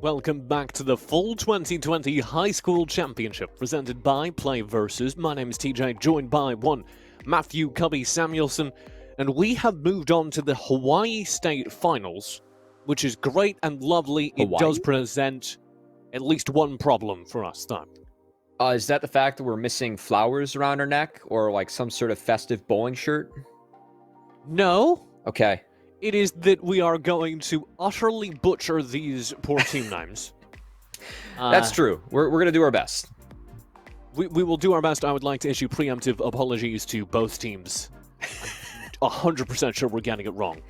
Welcome back to the full 2020 High School Championship presented by Play Versus. My name is TJ, joined by one Matthew Cubby Samuelson, and we have moved on to the Hawaii State Finals, which is great and lovely. It does present at least one problem for us, though. Is that the fact that we're missing flowers around our neck or like some sort of festive bowling shirt? No. Okay. It is that we are going to utterly butcher these poor team names. That's true. We're going to do our best. We will do our best. I would like to issue preemptive apologies to both teams. 100% sure we're getting it wrong.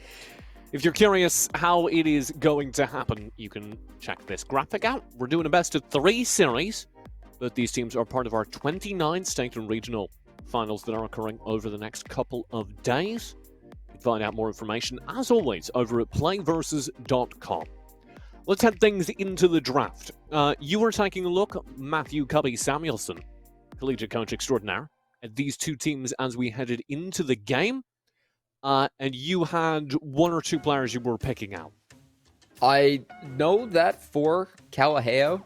If you're curious how it is going to happen, you can check this graphic out. We're doing a best of 3 series. Both these teams are part of our 29 state and regional finals that are occurring over the next couple of days. Find out more information, as always, over at playversus.com. Let's head things into the draft. You were taking a look, Matthew Cubby Samuelson, collegiate coach extraordinaire, at these two teams as we headed into the game, and you had 1 or 2 players you were picking out. I know that for Kalaheo,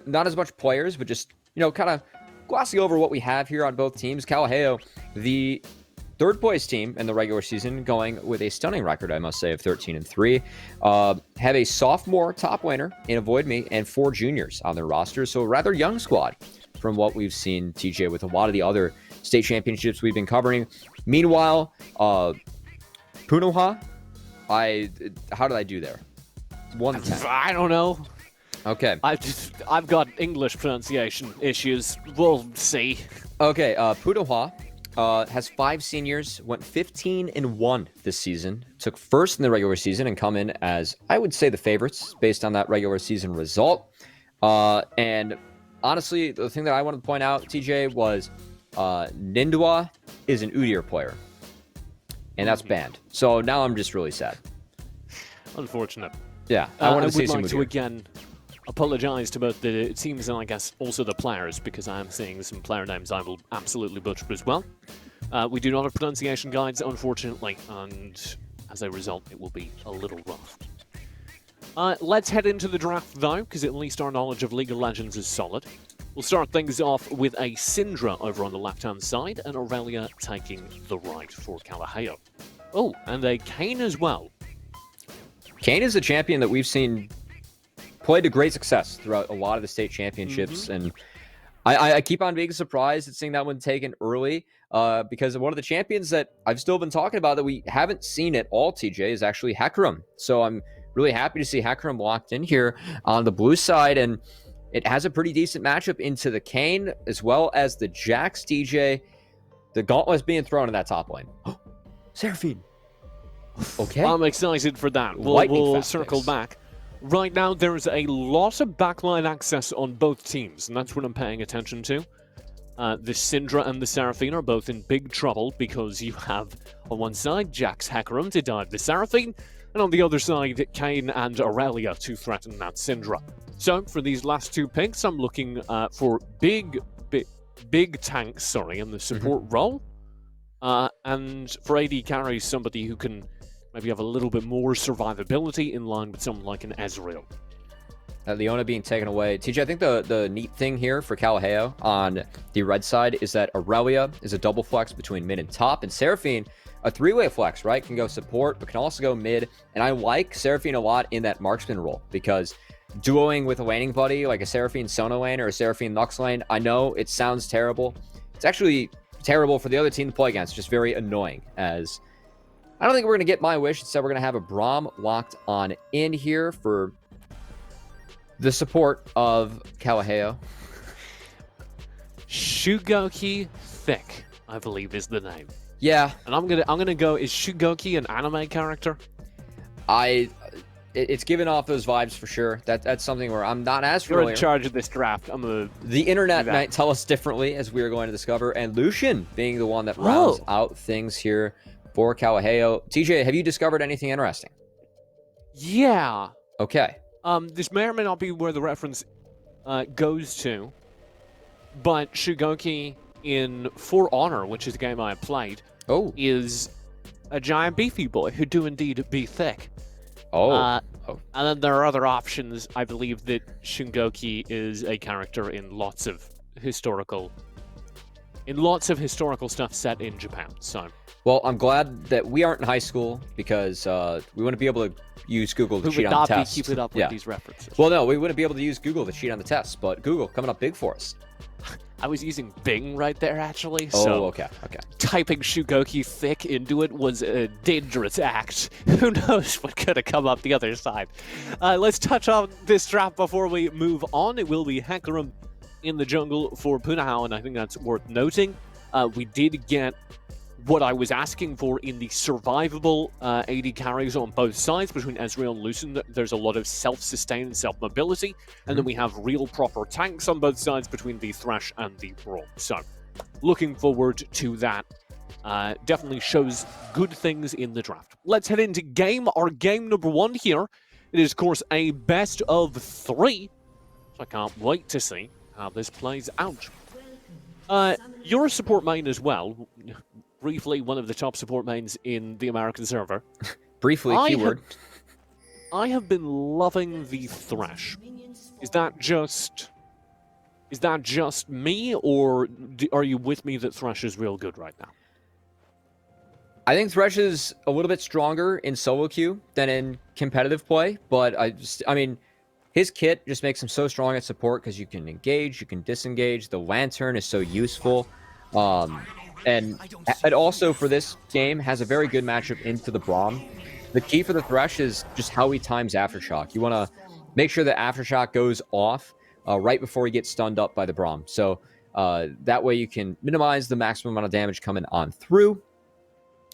not as much players, but just, kind of glossing over what we have here on both teams. Kalaheo, the third place team in the regular season, going with a stunning record, I must say, of 13-3. Have a sophomore top laner in Avoid Me and 4 juniors on their roster. So a rather young squad from what we've seen, TJ, with a lot of the other state championships we've been covering. Meanwhile, Punahou, how did I do there? 1 to 10. I don't know. Okay. I've got English pronunciation issues. We'll see. Okay, Punahou has 5 seniors, went 15-1 this season, took first in the regular season and come in as, I would say, the favorites based on that regular season result. And honestly, the thing that I wanted to point out, TJ, was Nindwa is an Udyr player, and that's banned. So now I'm just really sad. Unfortunate. Yeah, I wanted to see some Udyr. To again apologize to both the teams and I guess also the players, because I am seeing some player names I will absolutely butcher as well. We do not have pronunciation guides, unfortunately, and as a result, it will be a little rough. Let's head into the draft, though, because at least our knowledge of League of Legends is solid. We'll start things off with a Syndra over on the left-hand side, and Aurelia taking the right for Kalaheo. Oh, and a Kayn as well. Kayn is a champion that we've seen play to great success throughout a lot of the state championships, and I keep on being surprised at seeing that one taken early, because one of the champions that I've still been talking about that we haven't seen at all, TJ, is actually Hecarim. So I'm really happy to see Hecarim locked in here on the blue side, and it has a pretty decent matchup into the Kayn as well as the Jax, TJ. The gauntlet's being thrown in that top lane. Seraphine. Okay. I'm excited for that. We'll circle back. Right now, there's a lot of backline access on both teams, and that's what I'm paying attention to. The Syndra and the Seraphine are both in big trouble because you have, on one side, Jax Hecarim to dive the Seraphine, and on the other side, Kayn and Aurelia to threaten that Syndra. So, for these last 2 picks, I'm looking for big tanks, in the support role. And for AD carries, somebody who can maybe have a little bit more survivability in line with someone like an Ezreal. Leona being taken away. TJ, I think the neat thing here for Kalaheo on the red side is that Aurelia is a double flex between mid and top, and Seraphine, a 3-way flex, right? Can go support, but can also go mid. And I like Seraphine a lot in that marksman role, because duoing with a laning buddy, like a Seraphine Sona lane or a Seraphine Lux lane, I know it sounds terrible. It's actually terrible for the other team to play against, just very annoying, as I don't think we're going to get my wish. Instead, we're going to have a Braum locked on in here for the support of Kalaheo. Shugoki Thick, I believe, is the name. Yeah. And I'm gonna go, is Shugoki an anime character? It's giving off those vibes for sure. That's something where I'm not as familiar. You're in charge of this draft. The internet might tell us differently, as we are going to discover. And Lucian being the one that rounds out things here for Kalaheo. TJ, have you discovered anything interesting? Yeah. Okay. This may or may not be where the reference goes to, but Shugoki in For Honor, which is a game I have played, is a giant beefy boy who do indeed be thick. Oh. And then there are other options. I believe that Shungoki is a character in lots of historical stuff set in Japan. So, Well, I'm glad that we aren't in high school because we wouldn't be able to use Google to who cheat would on not the be test. keeping up with these references? Well, no, we wouldn't be able to use Google to cheat on the test, but Google coming up big for us. I was using Bing right there, actually. Oh, so okay. typing Shugoki thick into it was a dangerous act. Who knows what could have come up the other side. Let's touch on this draft before we move on. It will be Hecarim in the jungle for Punahou, and I think that's worth noting. We did get what I was asking for in the survivable AD carries on both sides between Ezreal and Lucian. There's a lot of self-sustain and self-mobility, and then we have real proper tanks on both sides between the Thresh and the Brawl. So, looking forward to that. Definitely shows good things in the draft. Let's head into our game number 1 here. It is, of course, a best of 3, so I can't wait to see how this plays out. You're a support main as well. Briefly, one of the top support mains in the American server. Briefly, keyword. I have been loving the Thresh. Is that just me, or are you with me that Thresh is real good right now? I think Thresh is a little bit stronger in solo queue than in competitive play, but I mean, his kit just makes him so strong at support because you can engage, you can disengage. The Lantern is so useful. And it also, for this game, has a very good matchup into the Braum. The key for the Thresh is just how he times Aftershock. You want to make sure that Aftershock goes off right before he gets stunned up by the Braum. So that way you can minimize the maximum amount of damage coming on through.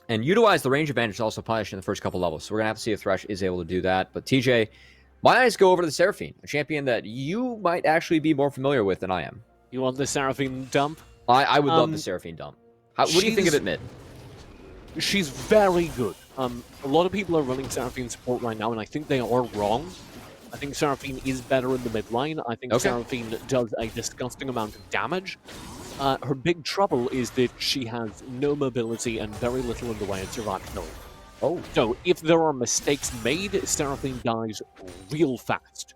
And utilize the range advantage also punished in the first couple levels. So we're going to have to see if Thresh is able to do that. But TJ, my eyes go over to the Seraphine, a champion that you might actually be more familiar with than I am. You want the Seraphine dump? I would love the Seraphine dump. What do you think of it mid? She's very good. A lot of people are running Seraphine support right now, and I think they are wrong. I think Seraphine is better in the mid lane. I think Seraphine does a disgusting amount of damage. Her big trouble is that she has no mobility and very little in the way of survivability. Oh. So if there are mistakes made, Seraphine dies real fast.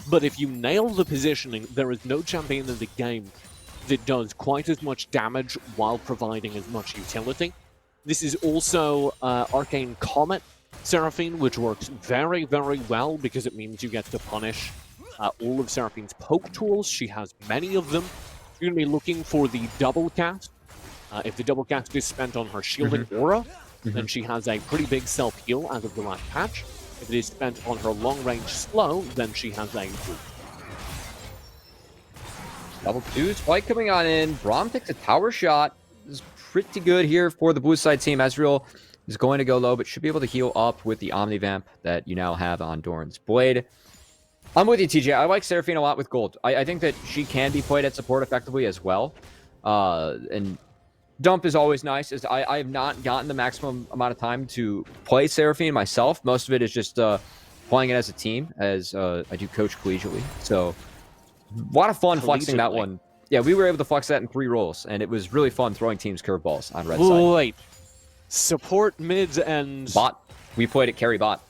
But if you nail the positioning, there is no champion in the game that does quite as much damage while providing as much utility. This is also Arcane Comet Seraphine, which works very, very well because it means you get to punish all of Seraphine's poke tools. She has many of them. You're going to be looking for the double cast. If the double cast is spent on her shielding aura, then she has a pretty big self-heal as of the last patch. If it is spent on her long-range slow, then she has a boost. Double 2 spike coming on in. Braum takes a tower shot. This is pretty good here for the blue side team. Ezreal is going to go low, but should be able to heal up with the Omnivamp that you now have on Doran's Blade. I'm with you, TJ. I like Seraphine a lot with gold. I think that she can be played at support effectively as well. And dump is always nice. I have not gotten the maximum amount of time to play Seraphine myself. Most of it is just playing it as a team, as I do coach collegiately. So a lot of fun flexing that one. Yeah, we were able to flex that in 3 roles, and it was really fun throwing teams curveballs on red side. Wait. Support mids and... Bot. We played at carry bot.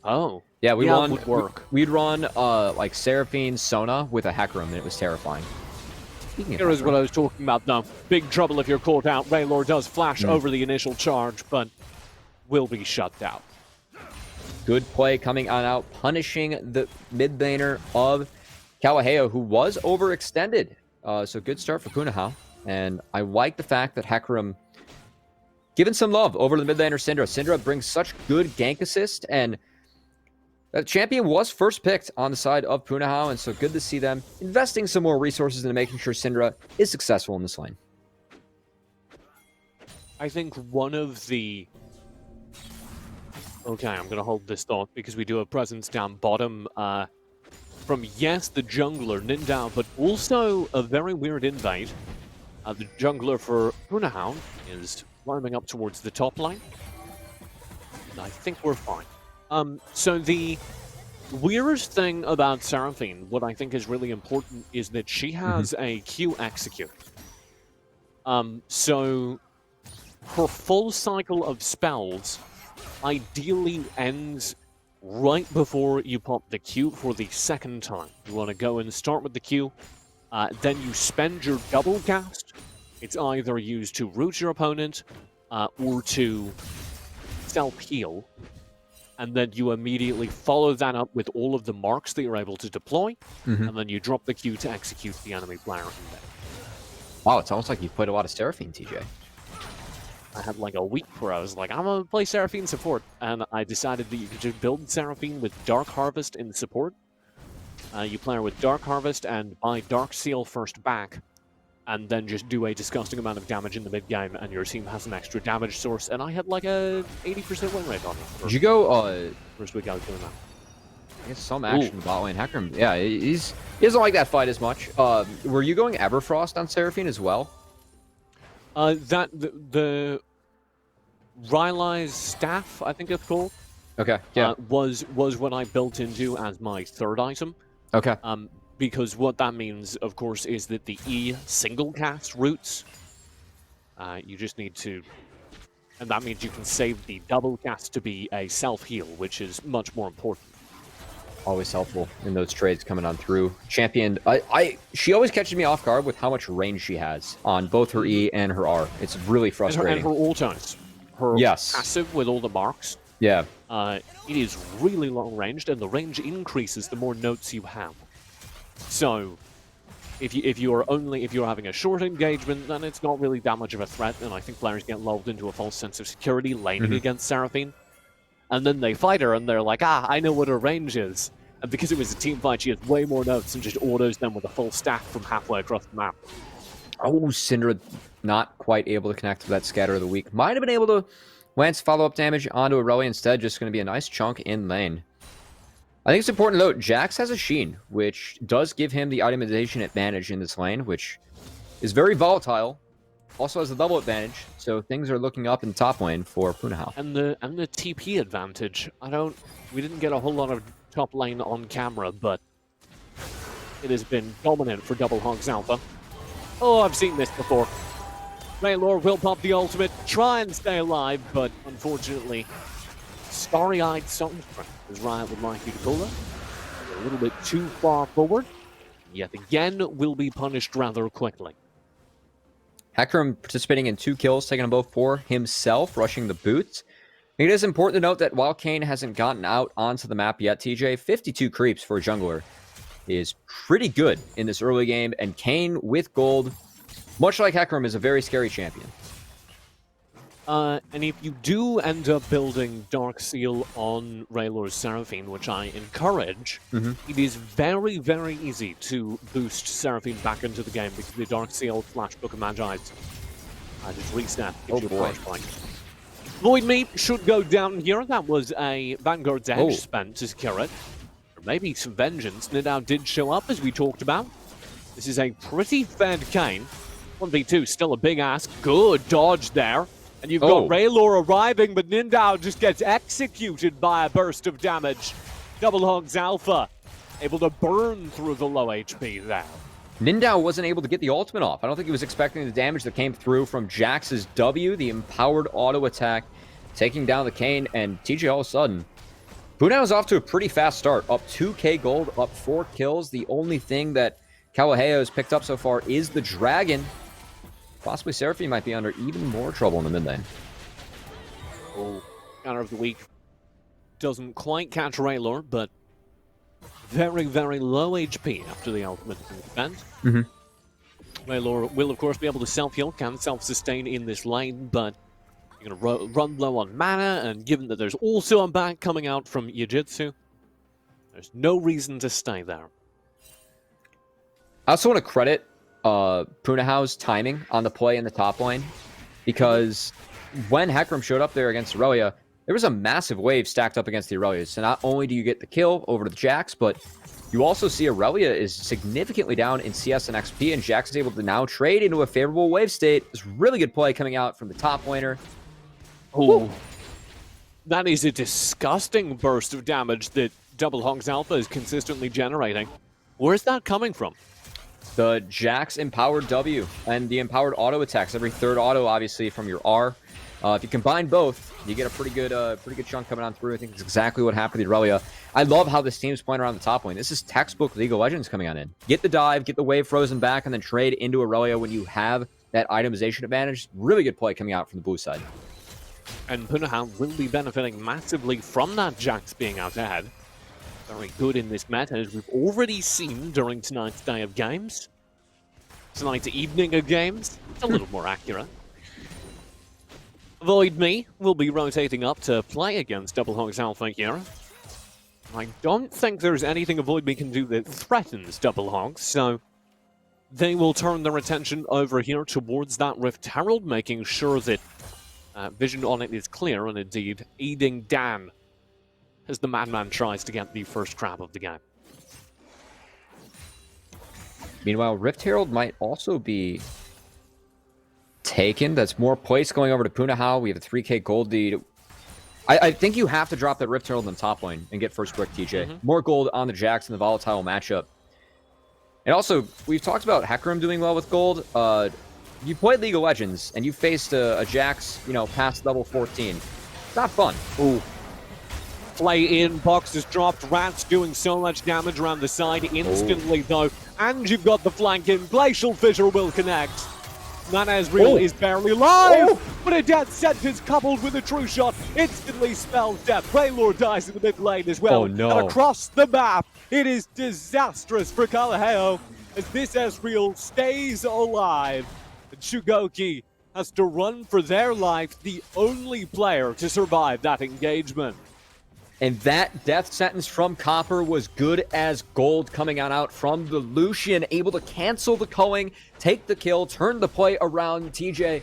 Oh. Yeah, we won. Would work. We'd run like Seraphine Sona with a Hecarim, and it was terrifying. Here is what I was talking about, though. Big trouble if you're caught out. Raylor does flash over the initial charge, but will be shut down. Good play coming on out, punishing the mid laner of Kalaheo, who was overextended. So good start for Punahou. And I like the fact that Hecarim given some love over to the mid laner Syndra. Syndra brings such good gank assist, and that champion was first picked on the side of Punahou, and so good to see them investing some more resources into making sure Syndra is successful in this lane. I think one of the... Okay, I'm going to hold this thought because we do have presence down bottom from, yes, the jungler, Nindao, but also a very weird invade. The jungler for Punahou is climbing up towards the top lane. And I think we're fine. So the weirdest thing about Seraphine, what I think is really important, is that she has a Q execute. So her full cycle of spells ideally ends right before you pop the Q for the second time. You want to go and start with the Q, then you spend your double cast. It's either used to root your opponent or to self-heal. And then you immediately follow that up with all of the marks that you're able to deploy, and then you drop the Q to execute the enemy player in there. Wow, it's almost like you've played a lot of Seraphine, TJ. I had like a week where I was like, I'm gonna play Seraphine support, and I decided that you could just build Seraphine with Dark Harvest in support. You play her with Dark Harvest and buy Dark Seal first back, and then just do a disgusting amount of damage in the mid-game, and your team has an extra damage source, and I had like a 80% win rate on it. Did you go, First week I was doing that. I guess some action in the bot lane. Hecarim, yeah, he doesn't like that fight as much. Were you going Everfrost on Seraphine as well? The Rylai's staff, I think it's called. Okay, yeah. Was what I built into as my third item. Okay. Because what that means, of course, is that the E single cast roots. You just need to, and that means you can save the double cast to be a self heal, which is much more important. Always helpful in those trades coming on through. Champion, she always catches me off guard with how much range she has on both her E and her R. It's really frustrating. And her ultimes. Her passive with all the marks. Yeah. It is really long ranged, and the range increases the more notes you have. So, if you're having a short engagement, then it's not really that much of a threat, and I think players get lulled into a false sense of security laning against Seraphine. And then they fight her, and they're like, I know what her range is. And because it was a team fight, she has way more notes and just autos them with a full stack from halfway across the map. Oh, Syndra not quite able to connect to that Scatter of the Weak. Might have been able to lance follow-up damage onto Aurelia instead, just going to be a nice chunk in lane. I think it's important to note, Jax has a Sheen, which does give him the itemization advantage in this lane, which is very volatile. Also has a double advantage, so things are looking up in the top lane for Punahou. And the TP advantage. We didn't get a whole lot of top lane on camera, but it has been dominant for Double Hogs Alpha. Oh, I've seen this before. Raylor will pop the ultimate, try and stay alive, but unfortunately, starry-eyed Sunscreen, as Riot would like you to call it, a little bit too far forward, yet again will be punished rather quickly. Hecarim participating in 2 kills, taking them both for himself, rushing the boots. It is important to note that while Kayn hasn't gotten out onto the map yet, TJ, 52 creeps for a jungler is pretty good in this early game, and Kayn with gold, much like Hecarim, is a very scary champion. And if you do end up building Dark Seal on Raylor's Seraphine, which I encourage, it is very, very easy to boost Seraphine back into the game because the Dark Seal / Book of Magi's just reset. Oh boy. Void Meat should go down here. That was a Vanguard's Edge spent to secure it. Or maybe some Vengeance. Nidao did show up, as we talked about. This is a pretty fed Kayn. 1v2, still a big ask. Good dodge there. And you've got Raylor arriving, but Nindao just gets executed by a burst of damage. Double Hogs Alpha able to burn through the low HP there. Nindao wasn't able to get the ultimate off. I don't think he was expecting the damage that came through from Jax's W, the empowered auto attack, taking down the Kayn, and TJ all of a sudden. Punahou's off to a pretty fast start. Up 2k gold, up 4 kills. The only thing that Kalaheo has picked up so far is the Dragon. Possibly Seraphine might be under even more trouble in the mid lane. Oh, counter of the week doesn't quite catch Raylor, but very, very low HP after the ultimate event. Raylor will, of course, be able to self-heal, can self-sustain in this lane, but you're going to run low on mana, and given that there's also a back coming out from Yujitsu, there's no reason to stay there. I also want to credit Punahou's timing on the play in the top lane, because when Hecarim showed up there against Aurelia, there was a massive wave stacked up against the Aurelia. So not only do you get the kill over to the Jax, but you also see Aurelia is significantly down in CS and XP, and Jax is able to now trade into a favorable wave state. It's really good play coming out from the top laner. Oh, that is a disgusting burst of damage that Double Hogs Alpha is consistently generating. Where's that coming from? The Jax empowered W and the empowered auto attacks. Every third auto, obviously, from your R. If you combine both, you get a pretty good chunk coming on through. I think it's exactly what happened with Aurelia. I love how this team's playing around the top lane. This is textbook League of Legends coming on in. Get the dive, get the wave frozen back, and then trade into Aurelia when you have that itemization advantage. Really good play coming out from the blue side. And Punahou will be benefiting massively from that Jax being out ahead. Very good in this meta, as we've already seen during tonight's day of games. Tonight's evening of games. It's a little more accurate. Void Me will be rotating up to play against Double Hogs Alpha here. I don't think there's anything Void Me can do that threatens Double Hogs, so they will turn their attention over here towards that Rift Herald, making sure that vision on it is clear, and indeed aiding Dan as the Madman tries to get the first crab of the game. Meanwhile, Rift Herald might also be taken. That's more place going over to Punahou. We have a 3k gold lead. I think you have to drop that Rift Herald in the top lane and get first brick, TJ. More gold on the Jax in the volatile matchup. And also, we've talked about Hecarim doing well with gold. You played League of Legends, and you faced a Jax, past level 14. It's not fun. Ooh. Play in, box is dropped, Rat's doing so much damage around the side instantly though. And you've got the flank in, Glacial Fissure will connect. Not as real is barely alive, but a death sentence coupled with a true shot instantly spells death. Waylord dies in the mid lane as well. Oh no. And across the map, it is disastrous for Kalaheo as this Ezreal stays alive. And Shugoki has to run for their life, the only player to survive that engagement. And that death sentence from Copper was good as gold coming out from the Lucian, able to cancel the culling, take the kill, turn the play around. TJ.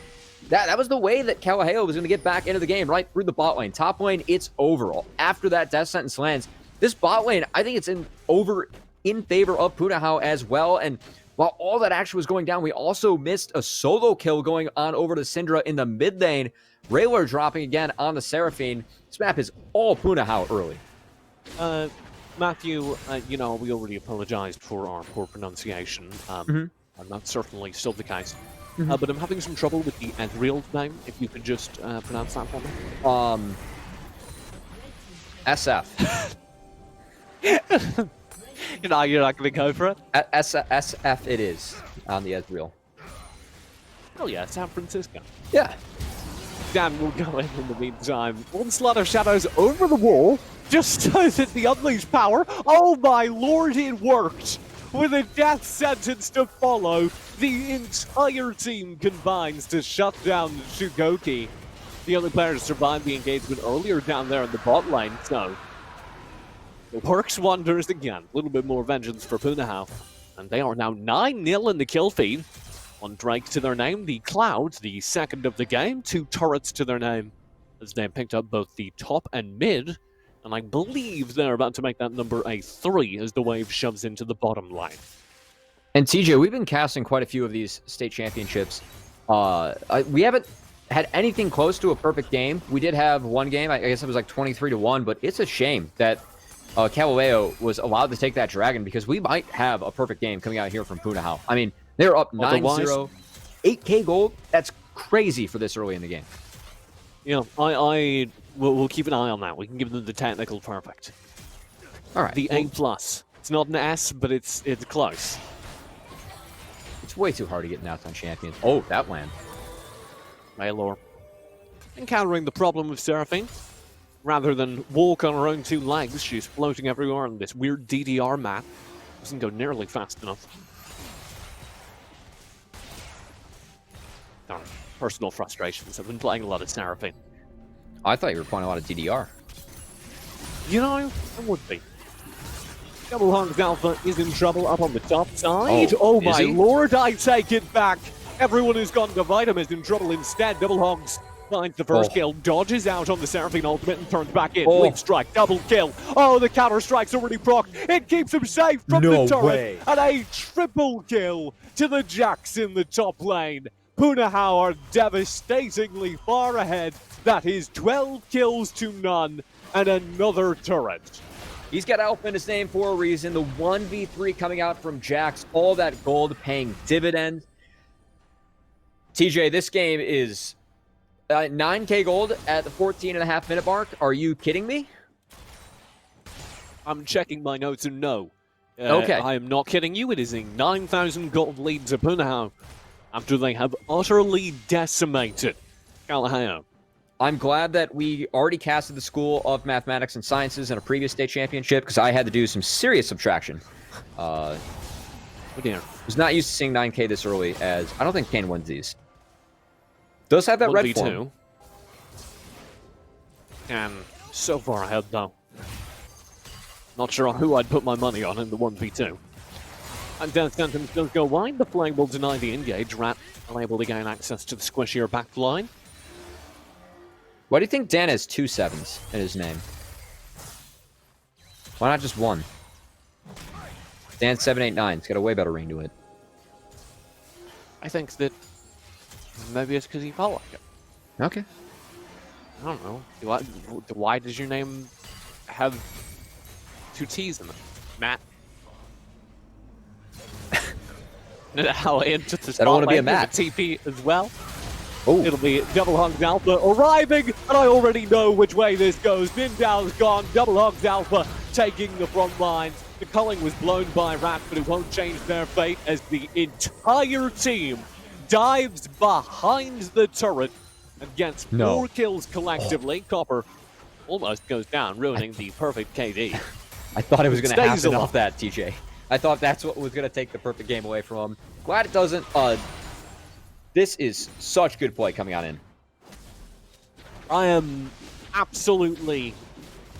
That was the way that Kalaheo was going to get back into the game, right through the bot lane. Top lane, it's over. After that death sentence lands, this bot lane, I think it's in favor of Punahou as well. And while all that action was going down, we also missed a solo kill going on over to Syndra in the mid lane. Rayler dropping again on the Seraphine. This map is all Punahou early. Matthew, we already apologized for our poor pronunciation. And that's certainly still the case. But I'm having some trouble with the Ezreal name, if you could just pronounce that for me. SF. You're not going to go for it? SF it is on the Ezreal. Oh yeah, San Francisco. Yeah. Dan will go in the meantime. Onslaught of Shadows over the wall, just so that the unleashed power. Oh my lord, it worked! With a death sentence to follow, the entire team combines to shut down Shugoki. The only player to survive the engagement earlier down there in the bot lane, so it works wonders again. A little bit more vengeance for Punahou. And they are now 9-0 in the kill feed. One Drake to their name, the Cloud, the second of the game, 2 turrets to their name, as they picked up both the top and mid, and I believe they're about to make that number a 3 as the wave shoves into the bottom line. And TJ, we've been casting quite a few of these state championships. We haven't had anything close to a perfect game. We did have one game, I guess it was like 23-1, but it's a shame that Kalaheo was allowed to take that dragon, because we might have a perfect game coming out here from Punahou. I mean, they're up 9-0, 8k gold. That's crazy for this early in the game. We'll keep an eye on that. We can give them the technical perfect. All right. The A+. It's not an S, but it's close. It's way too hard to get Nouts on champions. Oh, that land. Maylor encountering the problem of Seraphine. Rather than walk on her own 2 legs, she's floating everywhere on this weird DDR map. Doesn't go nearly fast enough. Personal frustrations. I've been playing a lot of Seraphine. I thought you were playing a lot of DDR. I would be. Double Hogs Alpha is in trouble up on the top side. Oh my lord, I take it back. Everyone who's gone to Vitam is in trouble instead. Double Hogs finds the first kill, dodges out on the Seraphine ultimate and turns back in. Blink strike, double kill. Oh, the counter strike's already procced. It keeps him safe from the turret. And a triple kill to the Jax in the top lane. Punahou are devastatingly far ahead. That is 12 kills to none and another turret. He's got Alpha in his name for a reason. The 1v3 coming out from Jax, all that gold paying dividends. TJ, this game is 9K gold at the 14.5-minute mark. Are you kidding me? I'm checking my notes and no. Okay. I am not kidding you. It is a 9,000 gold lead to Punahou after they have utterly decimated Kalaheo. I'm glad that we already casted the School of Mathematics and Sciences in a previous state championship because I had to do some serious subtraction. Oh dear. I was not used to seeing 9K this early, as I don't think Kane wins these. Does have that red 1v2. form. And so far ahead, though. Not sure who I'd put my money on in the 1v2. And Death Sentence does go wide. The flag will deny the engage. Rat unable to gain access to the squishier back line. Why do you think Dan has 2 7s in his name? Why not just 1? Dan 789. It's got a way better ring to it. I think that maybe it's because he felt like it. Okay. I don't know. Why does your name have 2 T's in it? Matt? How into the I don't want to be a spotlight Matt. with a TP as well. Oh, It'll be Double Hogs Alpha arriving, and I already know which way this goes. Nindal's gone, Double Hogs Alpha taking the front lines. The culling was blown by Rat, but it won't change their fate as the entire team dives behind the turret and gets 4 kills collectively. Copper almost goes down, ruining the perfect KD. I thought it was going to happen alive. off that, TJ. I thought that's what was going to take the perfect game away from him. Glad it doesn't. This is such good play coming on in. I am absolutely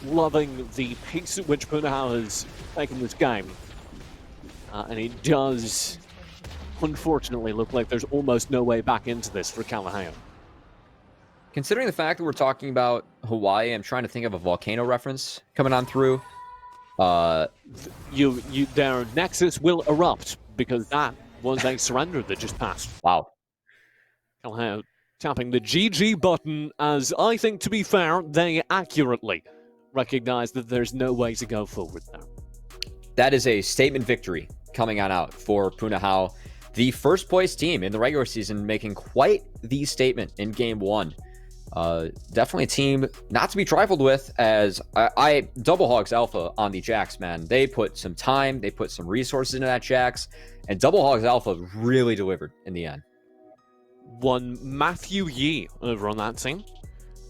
loving the pace at which Punahou has taken this game. And it does, unfortunately, look like there's almost no way back into this for Kalaheo. Considering the fact that we're talking about Hawaii, I'm trying to think of a volcano reference coming on through. Their nexus will erupt because that was a surrender that just passed. Wow. Kalaheo tapping the GG button as I think, to be fair, they accurately recognize that there's no way to go forward now. That is a statement victory coming on out for Punahou. The first place team in the regular season making quite the statement in game 1. Definitely a team not to be trifled with, as I Double Hogs Alpha on the Jax, man. They put some time, they put some resources into that Jax, and Double Hogs Alpha really delivered in the end. One Matthew Yee over on that team.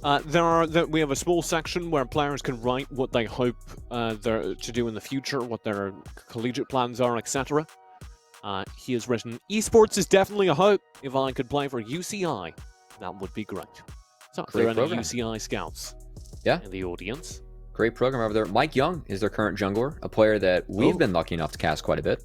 We have a small section where players can write what they hope to do in the future, what their collegiate plans are, etc. He has written, "Esports is definitely a hope. If I could play for UCI, that would be great." So, if there are any UCI scouts in the audience. Great program over there. Mike Young is their current jungler, a player that we've been lucky enough to cast quite a bit.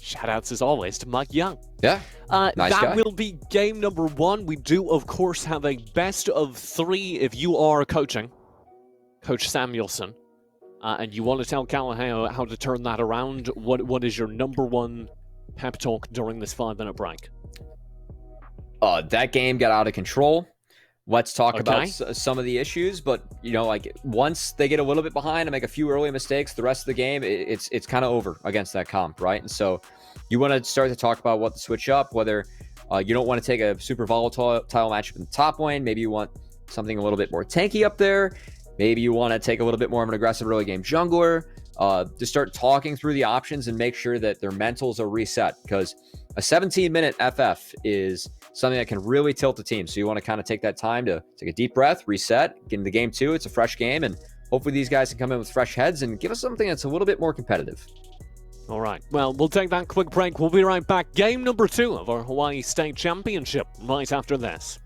Shoutouts as always to Mike Young. Yeah, nice that guy. will be game number 1. We do, of course, have a best of 3 if you are coaching, Coach Samuelson, and you want to tell Kalaheo how to turn that around. What is your number 1 pep talk during this 5-minute break? That game got out of control. Let's talk about some of the issues, but once they get a little bit behind and make a few early mistakes, the rest of the game it's kind of over against that comp, right? And so you want to start to talk about what to switch up, whether you don't want to take a super volatile matchup in the top lane. Maybe you want something a little bit more tanky up there. Maybe you want to take a little bit more of an aggressive early game jungler. To start talking through the options and make sure that their mentals are reset, because a 17-minute FF is something that can really tilt the team. So you want to kind of take that time to take a deep breath, reset, get into game 2. It's a fresh game, and hopefully these guys can come in with fresh heads and give us something that's a little bit more competitive. All right. Well, we'll take that quick break. We'll be right back. Game number 2 of our Hawaii State Championship right after this.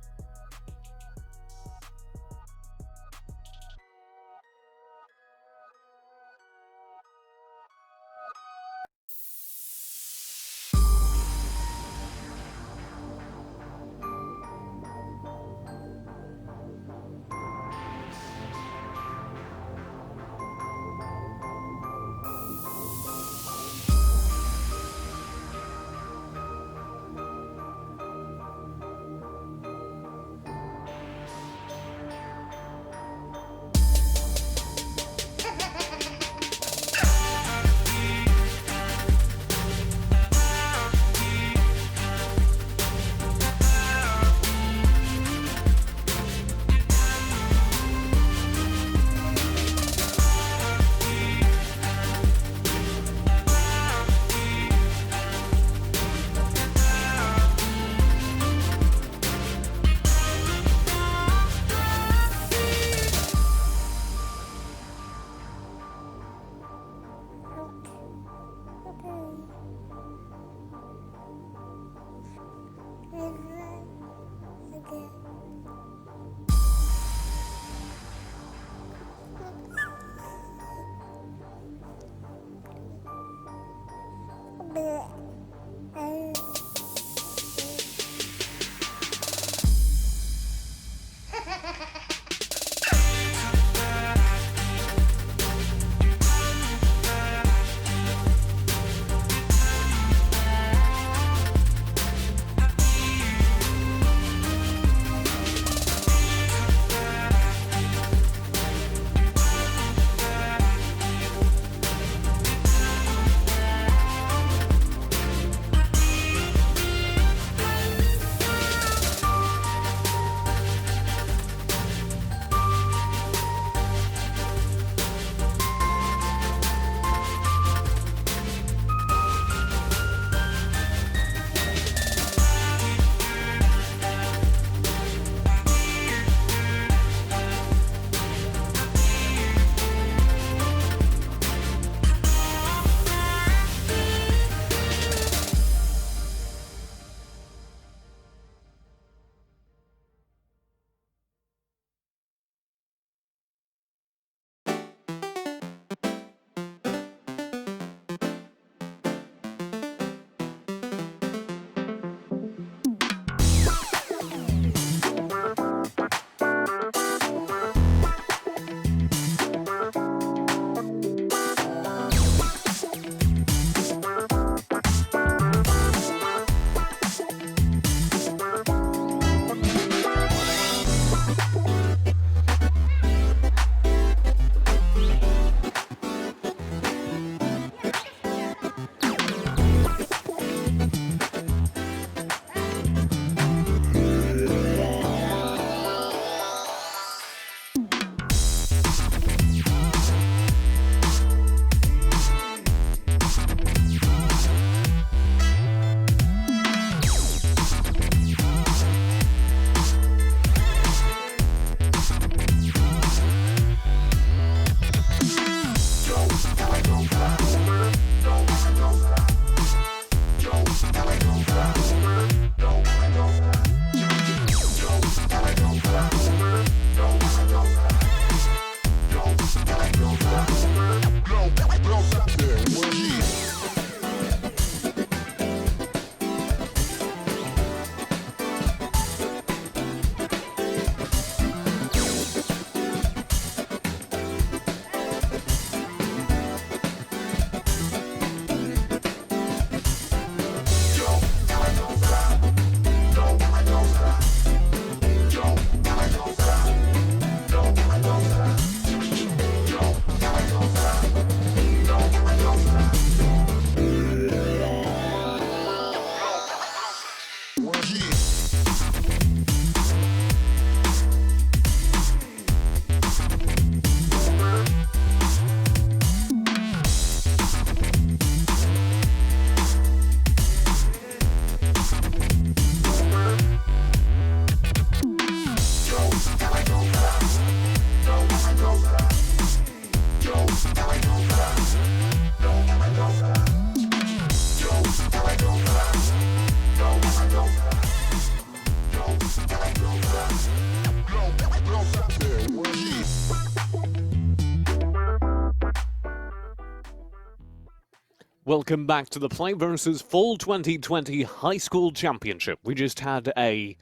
Welcome back to the Play vs. Fall 2020 High School Championship. We just had a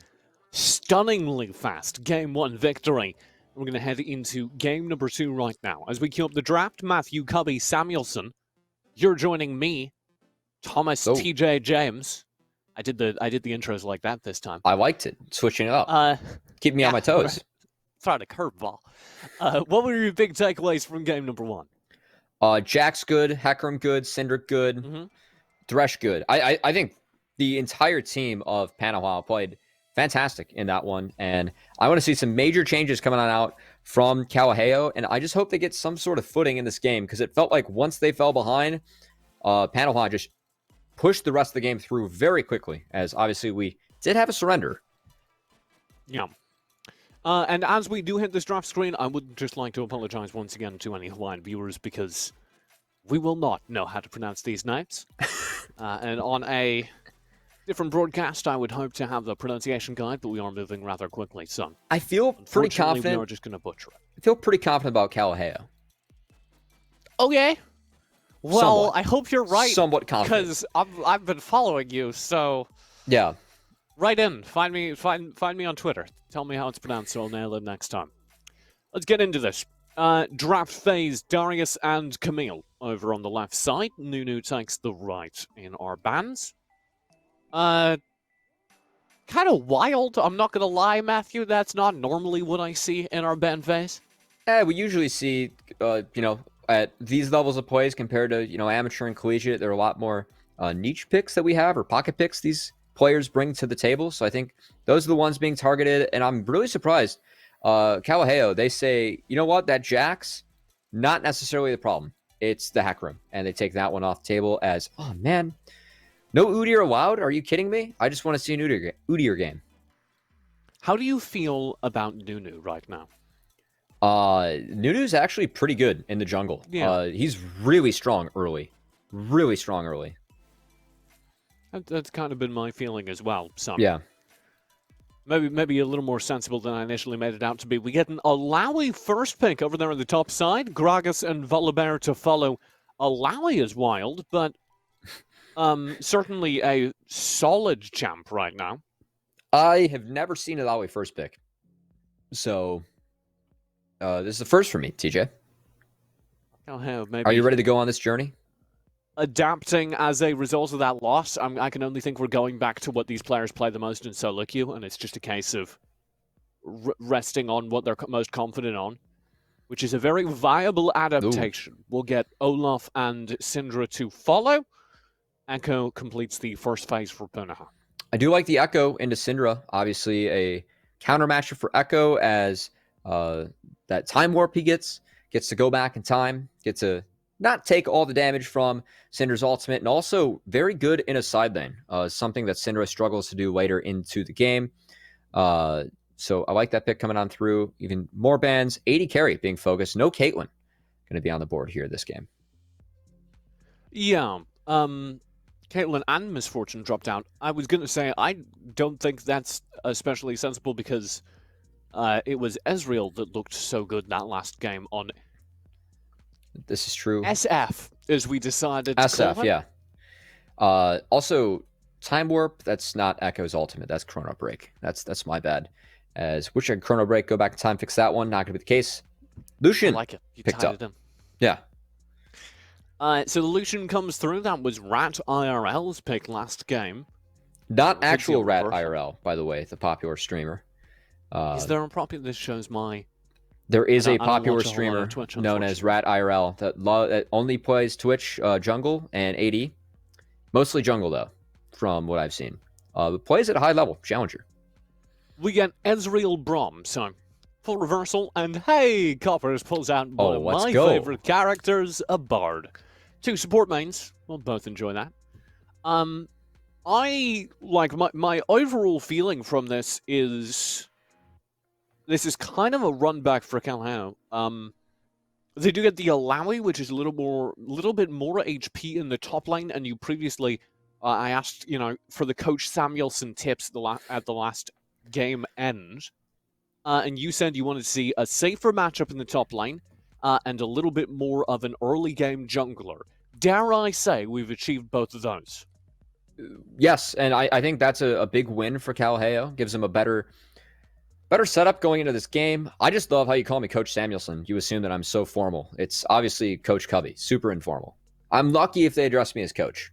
stunningly fast Game 1 victory. We're going to head into Game number 2 right now. As we queue up the draft, Matthew Cubby Samuelson, you're joining me, Thomas TJ James. I did the intros like that this time. I liked it. Switching it up. Keep me on my toes. Right. Throwing a curveball. What were your big takeaways from Game number 1? Jack's good, Hecarim good, Syndric good, Thresh good. I think the entire team of Punahou played fantastic in that one, and I want to see some major changes coming on out from Kalaheo, and I just hope they get some sort of footing in this game, because it felt like once they fell behind, Punahou just pushed the rest of the game through very quickly, as obviously we did have a surrender. Yeah. And as we do hit this draft screen, I would just like to apologize once again to any Hawaiian viewers, because we will not know how to pronounce these names. And on a different broadcast, I would hope to have the pronunciation guide, but we are moving rather quickly, so I feel pretty confident. We are just going to butcher it. I feel pretty confident about Kalaheo. Okay. Well, Somewhat. I hope you're right. Somewhat confident. Because I've been following you, so... Yeah. Write in. Find me on Twitter. Tell me how it's pronounced, so I'll nail it next time. Let's get into this. Draft phase, Darius and Camille over on the left side. Nunu takes the right in our bands. Kind of wild, I'm not going to lie, Matthew. That's not normally what I see in our band phase. We usually see, at these levels of plays compared to, amateur and collegiate, there are a lot more niche picks that we have, or pocket picks these players bring to the table. So I think those are the ones being targeted, and I'm really surprised. Kalaheo, they say, you know what, that Jax, not necessarily the problem. It's the Hecarim, and they take that one off the table as, oh man, no Udyr allowed? Are you kidding me? I just want to see an Udyr game. How do you feel about Nunu right now? Nunu's actually pretty good in the jungle. Yeah. He's really strong early. Really strong early. That's kind of been my feeling as well. So yeah. Maybe a little more sensible than I initially made it out to be. We get an Alawi first pick over there on the top side. Gragas and Volibear to follow. Alawi is wild, but certainly a solid champ right now. I have never seen Alawi first pick. So, this is the first for me, TJ. Maybe Are you ready to go on this journey? Adapting as a result of that loss. I can only think we're going back to what these players play the most in solo queue, and it's just a case of resting on what they're most confident on, which is a very viable adaptation. Ooh. We'll get Olaf and Syndra to follow. Echo completes the first phase for Punahou. I do like the Echo into Syndra. Obviously, a counter matchup for Echo, as that time warp he gets to go back in time, gets to not take all the damage from Syndra's ultimate, and also very good in a side lane, something that Syndra struggles to do later into the game. So I like that pick coming on through. Even more bans, 80 carry being focused. No Caitlyn going to be on the board here this game. Yeah, Caitlyn and Misfortune dropped out. I was going to say, I don't think that's especially sensible, because it was Ezreal that looked so good that last game on... This is true. SF, as we decided to SF, call him. Yeah. Also, Time Warp, that's not Echo's ultimate. That's Chrono Break. That's my bad. As wish I could Chrono Break, go back in time, fix that one. Not going to be the case. Lucian I like it. You picked tied up. it in. Yeah. So Lucian comes through. That was Rat IRL's pick last game. Not actual Rat IRL, by the way, the popular streamer. Is there a popular... This shows my... There is a popular streamer known as Rat IRL that only plays Twitch, jungle, and AD. Mostly jungle, though, from what I've seen. But plays at a high level, challenger. We get Ezreal Braum, so full reversal, and hey, Coppers pulls out one of my favorite characters, a Bard. 2 support mains, we'll both enjoy that. I like my overall feeling from this is kind of a run back for Kalaheo. They do get the Alawi, which is a little bit more HP in the top lane, and you previously I asked, for the Coach Samuelson tips at the last game end, and you said you wanted to see a safer matchup in the top lane and a little bit more of an early game jungler. dare I say we've achieved both of those. Yes, and I think that's a big win for Kalaheo. Gives him a better setup going into this game. I just love how you call me Coach Samuelson. You assume that I'm so formal. It's obviously Coach Covey, super informal. I'm lucky if they address me as Coach.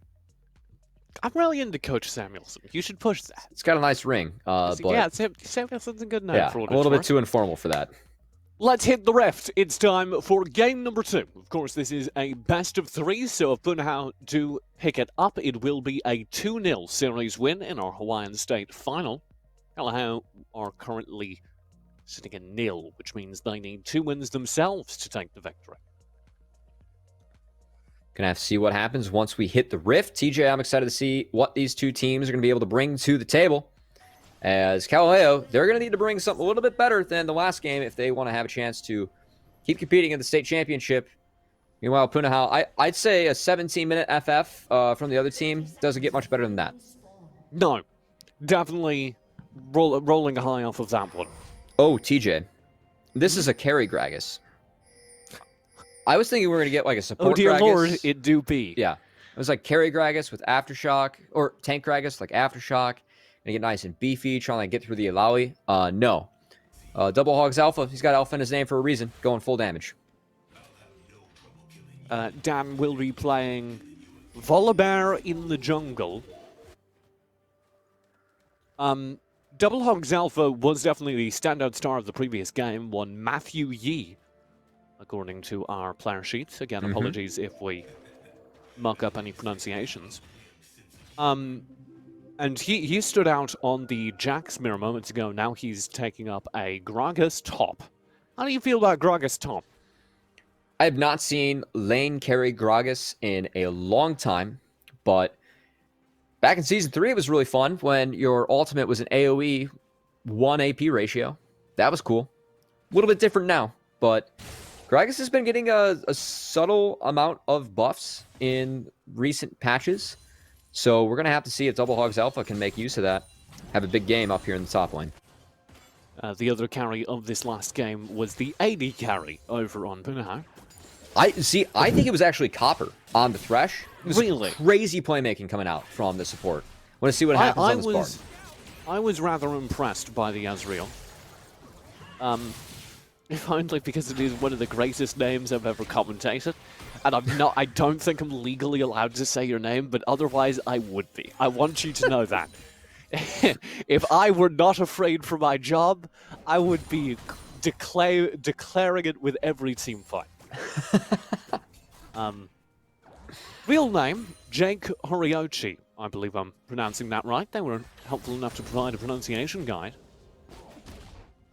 I'm really into Coach Samuelson. You should push that. It's got a nice ring. But yeah, Samuelson's a good name for what a little bit too informal for that. Let's hit the rift. It's time for game number 2. Of course, this is a best of 3, so if Punahou do pick it up, it will be a 2-0 series win in our Hawaiian State final. Kalaheo are currently sitting at 0, which means they need 2 wins themselves to take the victory. Gonna have to see what happens once we hit the rift. TJ, I'm excited to see what these two teams are gonna be able to bring to the table. As Kalaheo, they're going to need to bring something a little bit better than the last game if they want to have a chance to keep competing in the state championship. Meanwhile, Punahou, I'd say a 17-minute FF from the other team doesn't get much better than that. No, definitely rolling high off of that one. Oh, TJ, this is a carry Gragas. I was thinking we were going to get like a support Gragas. Oh, dear Lord, it do be. Yeah, it was like carry Gragas with Aftershock, or tank Gragas like Aftershock. Gonna get nice and beefy, trying to get through the Alawi. No. Double Hogs Alpha. He's got Alpha in his name for a reason. Going full damage. Dan will be playing Volibear in the jungle. Double Hogs Alpha was definitely the standout star of the previous game. One Matthew Yee, according to our player sheet. Again, apologies if we muck up any pronunciations. And he stood out on the Jax mirror moments ago. Now he's taking up a Gragas top. How do you feel about Gragas top? I have not seen lane carry Gragas in a long time, but back in Season 3 it was really fun when your ultimate was an AoE 1 AP ratio. That was cool. A little bit different now, but Gragas has been getting a subtle amount of buffs in recent patches. So we're going to have to see if Double Hogs Alpha can make use of that. Have a big game up here in the top lane. The other carry of this last game was the AD carry over on Punahou. I think it was actually Copper on the Thresh. Really? Crazy playmaking coming out from the support. Want to see what happens on this part. I was rather impressed by the Azrael. If only because it is one of the greatest names I've ever commentated. And I don't think I'm legally allowed to say your name, but otherwise I would be. I want you to know that. If I were not afraid for my job, I would be declaring it with every team fight. Real name, Jake Horiochi. I believe I'm pronouncing that right. They were helpful enough to provide a pronunciation guide.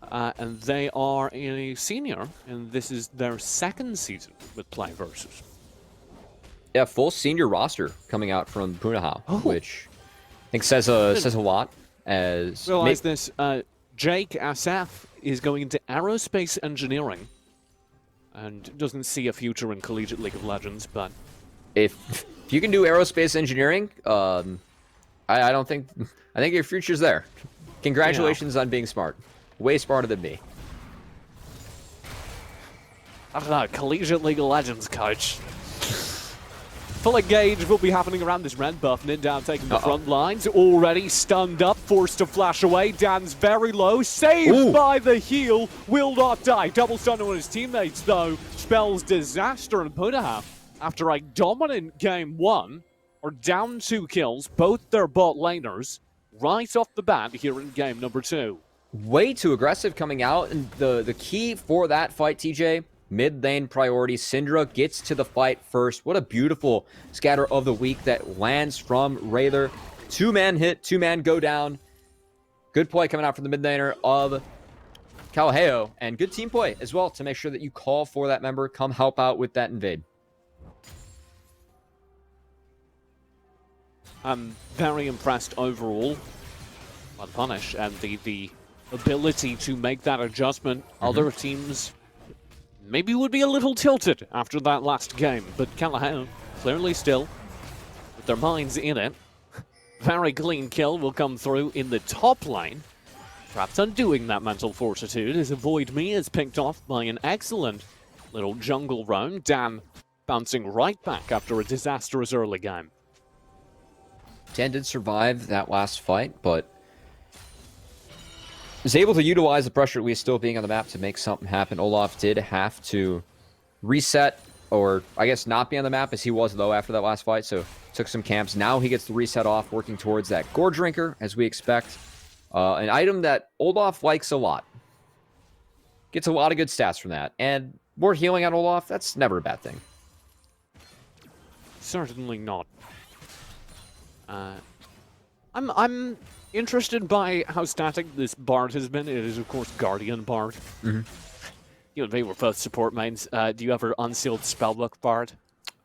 And they are a senior, and this is their second season with Play Versus. Yeah, full senior roster coming out from Punahou, which I think says a lot. As realize this, Jake SF is going into aerospace engineering, and doesn't see a future in collegiate League of Legends. But if you can do aerospace engineering, I think your future's there. Congratulations on being smart. Way smarter than me. I don't know, collegiate League of Legends, coach. Full engage will be happening around this red buff. Nindown taking the front lines. Already stunned up, forced to flash away. Dan's very low, saved by the heal. Will not die. Double stun on his teammates, though. Spells disaster in Punahou. After a dominant game 1, are down 2 kills, both their bot laners, right off the bat here in game number 2. Way too aggressive coming out, and the key for that fight, TJ, mid lane priority. Syndra gets to the fight first. What a beautiful scatter of the week that lands from Rayther. 2-man hit, 2-man go down. Good play coming out from the mid laner of Kalaheo, and good team play as well to make sure that you call for that member, come help out with that invade. I'm very impressed overall by the punish and the ability to make that adjustment. Other teams maybe would be a little tilted after that last game, but Kalaheo clearly still with their minds in it. Very clean kill will come through in the top lane. Perhaps undoing that mental fortitude as Avoid Me is picked off by an excellent little jungle roam. Dan bouncing right back after a disastrous early game. Dan did survive that last fight, but was able to utilize the pressure we still being on the map to make something happen. Olaf did have to reset, or I guess not be on the map, as he was low after that last fight, so took some camps. Now he gets the reset off, working towards that Gore Drinker, as we expect. An item that Olaf likes a lot. Gets a lot of good stats from that. And more healing on Olaf, that's never a bad thing. Certainly not. I'm interested by how static this Bard has been. It is, of course, Guardian Bard. Mm-hmm. You and me were both support mains. Do you ever unsealed Spellbook Bard?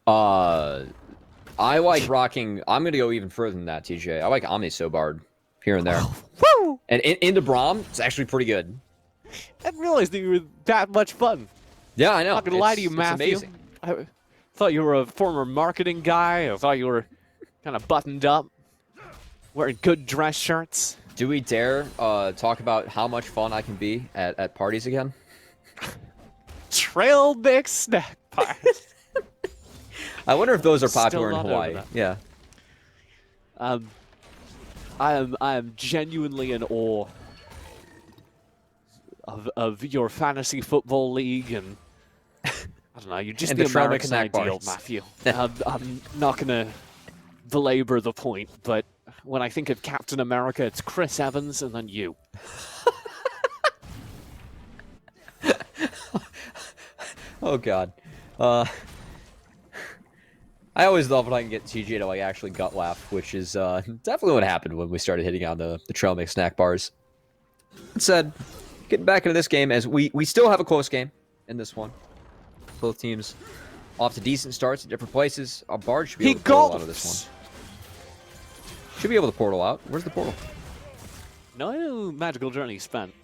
I like rocking... I'm going to go even further than that, TJ. I like Omniso Bard here and there. Woo! And into Braum, it's actually pretty good. I didn't realize that you were that much fun. Yeah, I know. Not gonna lie to you, Matthew. Amazing. I thought you were a former marketing guy. I thought you were kind of buttoned up, wearing good dress shirts. Do we dare talk about how much fun I can be at parties again? Trail mix snack bars. I wonder if those are Still popular in not Hawaii. over that. Yeah. I am genuinely in awe of your fantasy football league, and I don't know, you're just And the the trail American mix snack ideal, bars. Matthew. I'm not gonna belabor the point, but when I think of Captain America, it's Chris Evans and then you. Oh God. I always love when I can get TJ to like actually gut laugh, which is definitely what happened when we started hitting on the trail mix snack bars. That said, getting back into this game, as we still have a close game in this one. Both teams off to decent starts at different places. Our Bard should be able to portal out of this one. Should be able to portal out. Where's the portal? No magical journey spent.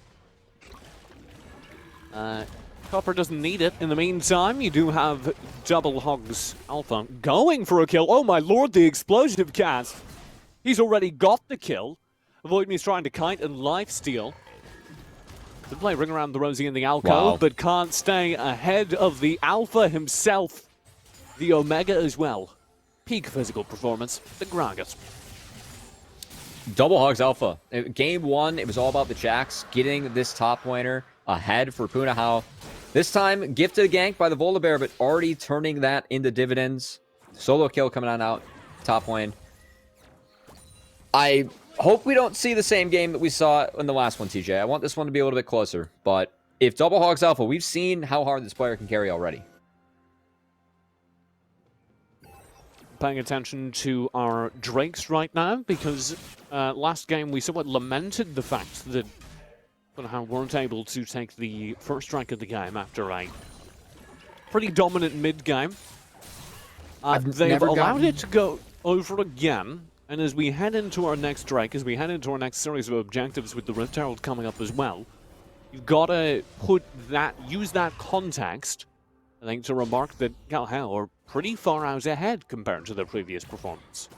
Copper doesn't need it. In the meantime, you do have Double Hogs Alpha going for a kill. Oh my lord, the explosive cast. He's already got the kill. Avoid Me's trying to kite and lifesteal. The play ring around the Rosie in the alcove, but can't stay ahead of the Alpha himself. The Omega as well. Peak physical performance, the Gragas. Double Hogs Alpha. Game one, it was all about the Jacks getting this top laner ahead for Punahou. This time, gifted a gank by the Volibear, but already turning that into dividends. Solo kill coming on out, top lane. I hope we don't see the same game that we saw in the last one, TJ. I want this one to be a little bit closer. But if Double Hogs Alpha, we've seen how hard this player can carry already. Paying attention to our Drakes right now, because last game we somewhat lamented the fact that Punahou weren't able to take the first strike of the game after a pretty dominant mid-game. They've allowed it to go over again, and as we head into our next strike, as we head into our next series of objectives with the Rift Herald coming up as well, you've got to use that context, I think, to remark that Kalaheo are pretty far out ahead compared to their previous performance.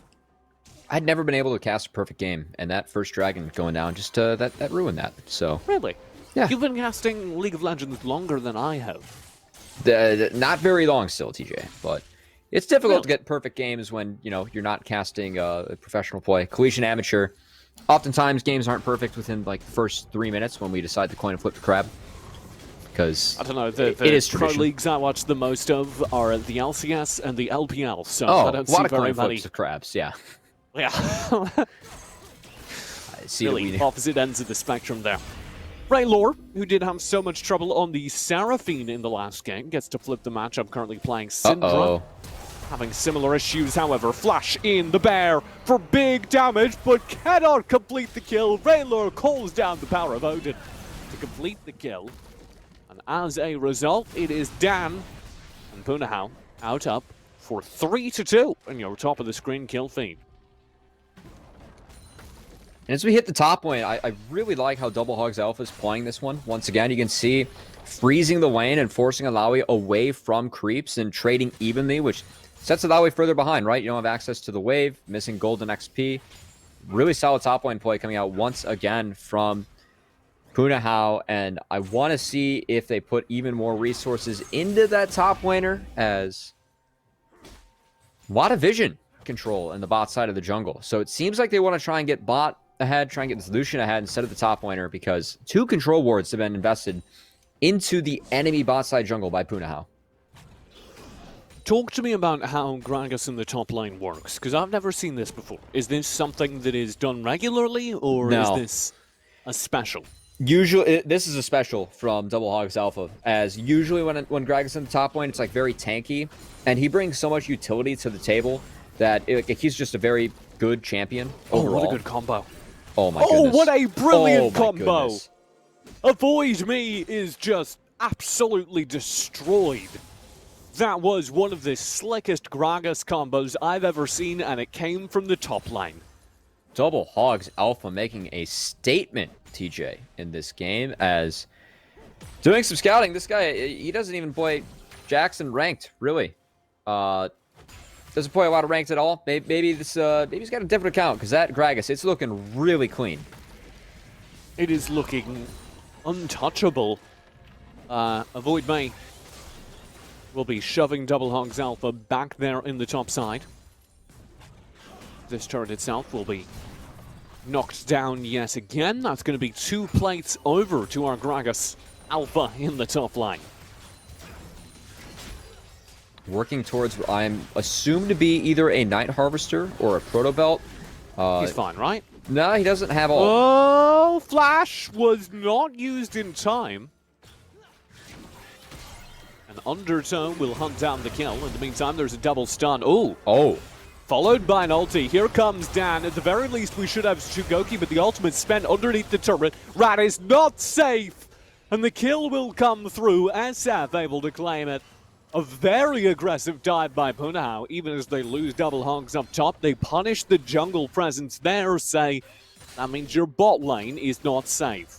I'd never been able to cast a perfect game, and that first dragon going down just that ruined that. So Really? Yeah. You've been casting League of Legends longer than I have. Not very long still, TJ, but it's difficult to get perfect games when you're not casting professional play. Collegiate amateur, oftentimes games aren't perfect within like the first 3 minutes when we decide to coin and flip the crab. Because I don't know, it is pro tradition. leagues I watch the most of are the LCS and the LPL, so Oh, I don't a lot see of coin very and many. flips of crabs, yeah. Yeah. I see that Really we- opposite ends of the spectrum there. Raylor, who did have so much trouble on the Seraphine in the last game, gets to flip the matchup, currently playing Syndra. Uh-oh. Having similar issues, however. Flash in the bear for big damage, but cannot complete the kill. Raylor calls down the power of Odin to complete the kill. And as a result, it is Dan and Punahou out up for 3-2 in your top of the screen kill feed. And as we hit the top lane, I really like how Double Hogs Alpha is playing this one. Once again, you can see freezing the lane and forcing Alawi away from creeps and trading evenly, which sets Alawi further behind, right? You don't have access to the wave, missing golden XP. Really solid top lane play coming out once again from Punahou, and I want to see if they put even more resources into that top laner, as A lot of vision control in the bot side of the jungle. So it seems like they want to try and get bot ahead, try and get this Lucian ahead instead of the top laner, because 2 control wards have been invested into the enemy bot side jungle by Punahou. Talk to me about how Gragas in the top lane works, because I've never seen this before. Is this something that is done regularly, or No. is this a special? Usually, this is a special from Double Hogs Alpha, as usually when Gragas in the top lane, it's like very tanky, and he brings so much utility to the table that he's just a very good champion overall. Oh, what a good combo. Oh my goodness. Oh, what a brilliant Oh my combo. goodness. Avoid Me is just absolutely destroyed. That was one of the slickest Gragas combos I've ever seen, and it came from the top lane. Double Hogs Alpha making a statement, TJ, in this game, as doing some scouting. This guy, he doesn't even play Jackson ranked, really. Doesn't play a lot of ranked at all. Maybe he's got a different account, because that Gragas, it's looking really clean. It is looking untouchable. Avoid Me will be shoving Double Hogs Alpha back there in the top side. This turret itself will be knocked down yet again. That's going to be 2 plates over to our Gragas Alpha in the top line. Working towards what I'm assumed to be either a Night Harvester or a Proto Belt. He's fine, right? No, he doesn't have all. Oh, Flash was not used in time. An Undertow will hunt down the kill. In the meantime, there's a double stun. Oh. Followed by an ulti. Here comes Dan. At the very least, we should have Shugoki, but the ultimate's spent underneath the turret. Rat is not safe. And the kill will come through. SF able to claim it. A very aggressive dive by Punahou. Even as they lose Double Hogs up top, they punish the jungle presence there. Say, that means your bot lane is not safe.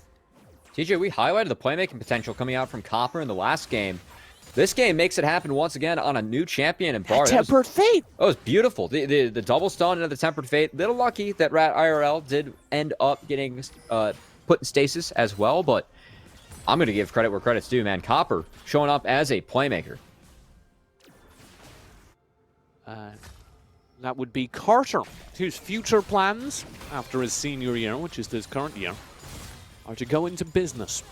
TJ, we highlighted the playmaking potential coming out from Copper in the last game. This game makes it happen once again on a new champion in Bar. Tempered Fate. That was beautiful. The double stun into the Tempered Fate. Little lucky that Rat IRL did end up getting put in stasis as well, but I'm going to give credit where credit's due, man. Copper showing up as a playmaker. That would be Carter, whose future plans after his senior year, which is this current year, are to go into business.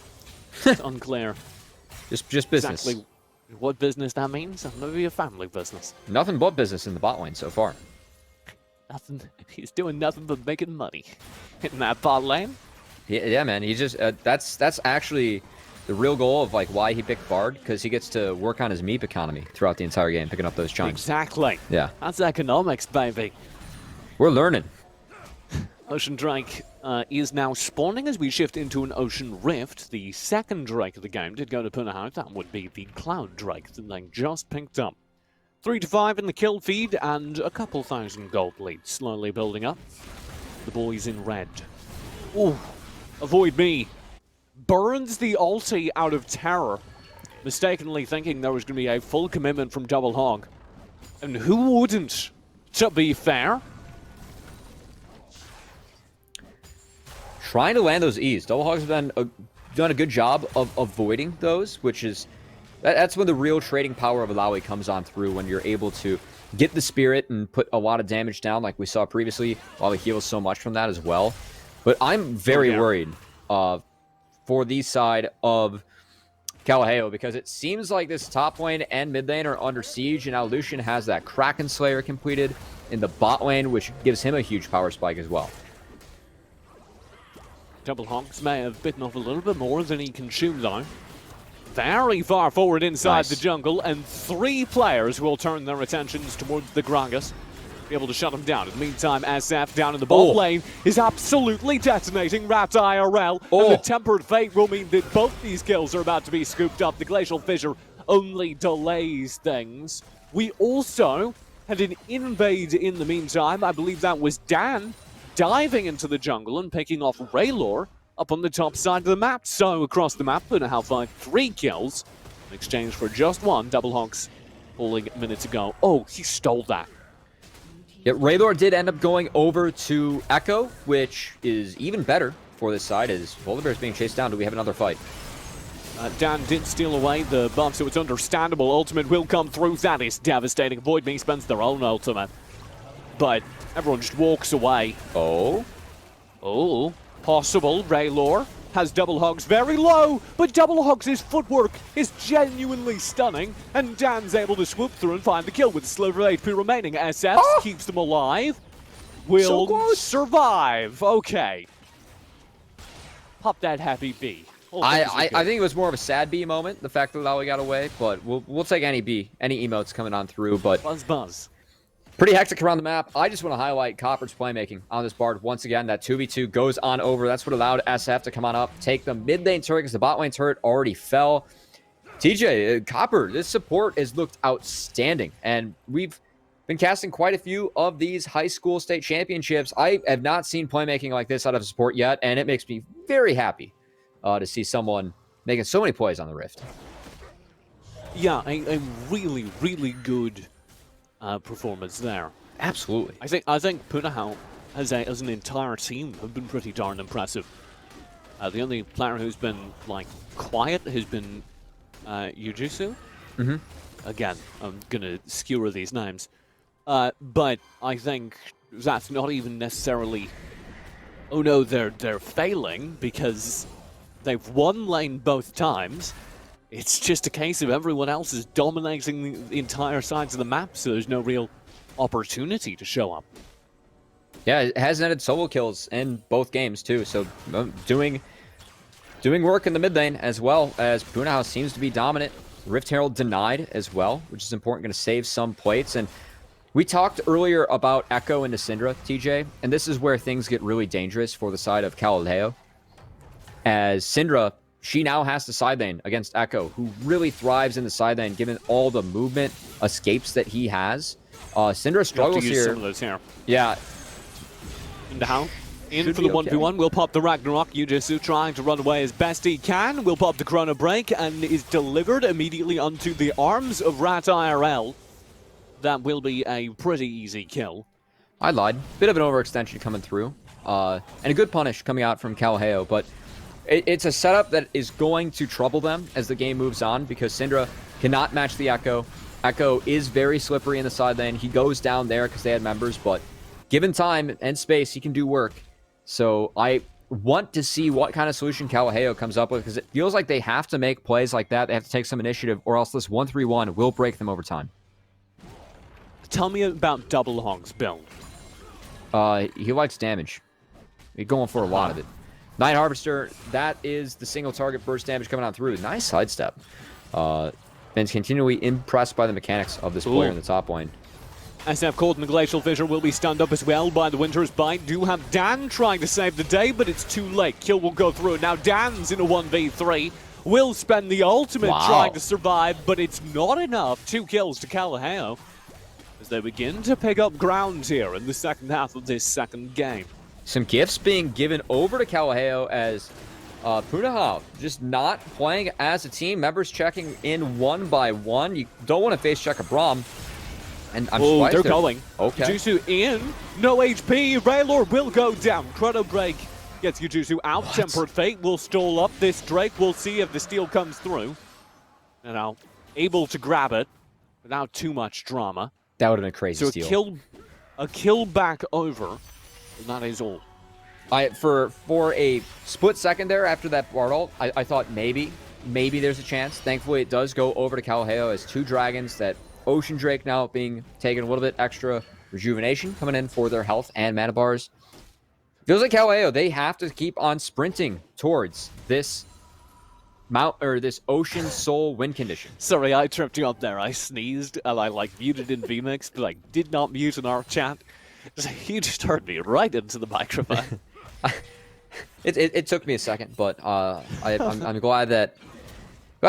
It's unclear Just business. exactly what business that means. Maybe a family business. Nothing but business in the bot lane so far. Nothing. He's doing nothing but making money in that bot lane. Yeah, man. He just that's actually the real goal of like why he picked Bard, because he gets to work on his meep economy throughout the entire game, picking up those chimes. Exactly. Yeah. That's economics, baby. We're learning. Ocean Drake is now spawning as we shift into an Ocean Rift. The second Drake of the game did go to Punahou. That would be the Cloud Drake that they just picked up. 3 to 5 in the kill feed and a couple thousand gold lead slowly building up. The boys in red. Ooh, Avoid Me. Burns the ulti out of terror, mistakenly thinking there was going to be a full commitment from Double Hog. And who wouldn't, to be fair? Trying to land those E's. Double Hogs have done a good job of avoiding those, which is that's when the real trading power of Alawi comes on through, when you're able to get the spirit and put a lot of damage down like we saw previously. Alawi heals so much from that as well. But I'm very worried for the side of Kalaheo, because it seems like this top lane and mid lane are under siege, and now Lucian has that Kraken Slayer completed in the bot lane, which gives him a huge power spike as well. Double Hogs may have bitten off a little bit more than he can chew, though. Very far forward inside the jungle, and 3 players will turn their attentions towards the Gragas. Be able to shut him down. In the meantime, SF down in the bot lane is absolutely detonating Rat IRL. And the Tempered Fate will mean that both these kills are about to be scooped up. The Glacial Fissure only delays things. We also had an invade in the meantime. I believe that was Dan diving into the jungle and picking off Raylor up on the top side of the map. So across the map, Punahou find 3 kills in exchange for just 1. Double Hogs falling minutes ago. Oh, he stole that. Yeah, Raylor did end up going over to Echo, which is even better for this side, as Polar Bear's being chased down. Do we have another fight? Dan did steal away the buff, so it's understandable. Ultimate will come through. That is devastating. Void Me spends their own ultimate. But everyone just walks away. Oh? Oh, possible. Raylor has Double Hogs very low, but Double Hogs' footwork is genuinely stunning, and Dan's able to swoop through and find the kill with a sliver of HP remaining. SF keeps them alive. Will survive. Okay. Pop that happy B. I think it was more of a sad B moment, the fact that Lawi got away, but we'll take any B, any emotes coming on through, but Buzz. Pretty hectic around the map. I just want to highlight Copper's playmaking on this Bard. Once again, that 2v2 goes on over. That's what allowed SF to come on up, take the mid lane turret, because the bot lane turret already fell. TJ, Copper, this support has looked outstanding, and we've been casting quite a few of these high school state championships. I have not seen playmaking like this out of support yet, and it makes me very happy to see someone making so many plays on the Rift. Yeah, a really, really good performance there. Absolutely. I think Punahou as an entire team have been pretty darn impressive. The only player who's been like quiet has been Yujusu. Again, I'm gonna skewer these names, but I think that's not even necessarily. Oh no, they're failing because they've won lane both times. It's just a case of everyone else is dominating the entire sides of the map, so there's no real opportunity to show up. Yeah, it has netted solo kills in both games too, so doing work in the mid lane as well as Punahou seems to be dominant. Rift Herald denied as well, which is important, going to save some plates. And we talked earlier about Echo into Syndra, TJ, and this is where things get really dangerous for the side of Kalaheo. As Syndra, she now has the side lane against Echo, who really thrives in the side lane given all the movement escapes that he has. Syndra struggles here. Some of those here. Yeah. Punahou in for the 1v1. We'll pop the Ragnarok. Yujusu trying to run away as best he can. We'll pop the Chrono Break and is delivered immediately onto the arms of Rat IRL. That will be a pretty easy kill. I lied. Bit of an overextension coming through. And a good punish coming out from Kalaheo, but it's a setup that is going to trouble them as the game moves on because Syndra cannot match the Echo. Echo is very slippery in the side lane. He goes down there because they had members, but given time and space, he can do work. So I want to see what kind of solution Kalaheo comes up with because it feels like they have to make plays like that. They have to take some initiative or else this 1-3-1 will break them over time. Tell me about Double Hog's build. He likes damage. He's going for a lot of it. Night Harvester, that is the single target burst damage coming on through. Nice sidestep. Ben's continually impressed by the mechanics of this player in the top lane. SF caught in the Glacial Fissure will be stunned up as well by the Winter's Bite. Do have Dan trying to save the day, but it's too late. Kill will go through. Now Dan's in a 1v3. Will spend the ultimate trying to survive, but it's not enough. 2 kills to Kalaheo as they begin to pick up ground here in the second half of this second game. Some gifts being given over to Kalaheo as Punahou just not playing as a team. Members checking in one by one. You don't want to face check a Braum. And I'm surprised they're going. Okay. Yujusu in. No HP. Raylor will go down. Chrono Break gets Yujusu out. What? Tempered Fate will stall up this Drake. We'll see if the steal comes through. And now able to grab it without too much drama. That would have been a crazy steal. So a kill back over. And that is all. For a split second there after that Bard ult, I thought maybe there's a chance. Thankfully, it does go over to Kalaheo as 2 dragons. That Ocean Drake now being taken a little bit extra rejuvenation coming in for their health and mana bars. Feels like Kalaheo, they have to keep on sprinting towards this this Ocean Soul win condition. Sorry, I tripped you up there. I sneezed and I muted in VMix, but I did not mute in our chat. You just heard me right into the microphone. It took me a second, but I'm glad that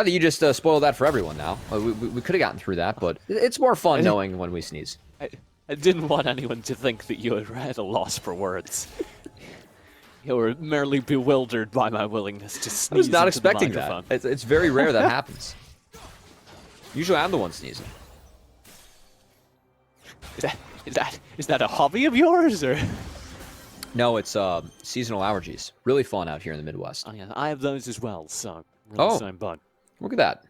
you just spoiled that for everyone now. We could have gotten through that, but it's more fun knowing when we sneeze. I didn't want anyone to think that you were at a loss for words. You were merely bewildered by my willingness to sneeze. I was not expecting that. It's very rare that happens. Usually I'm the one sneezing. Is that a hobby of yours, or? No, it's seasonal allergies. Really fun out here in the Midwest. Oh yeah, I have those as well, so Really Oh. same bud. Look at that.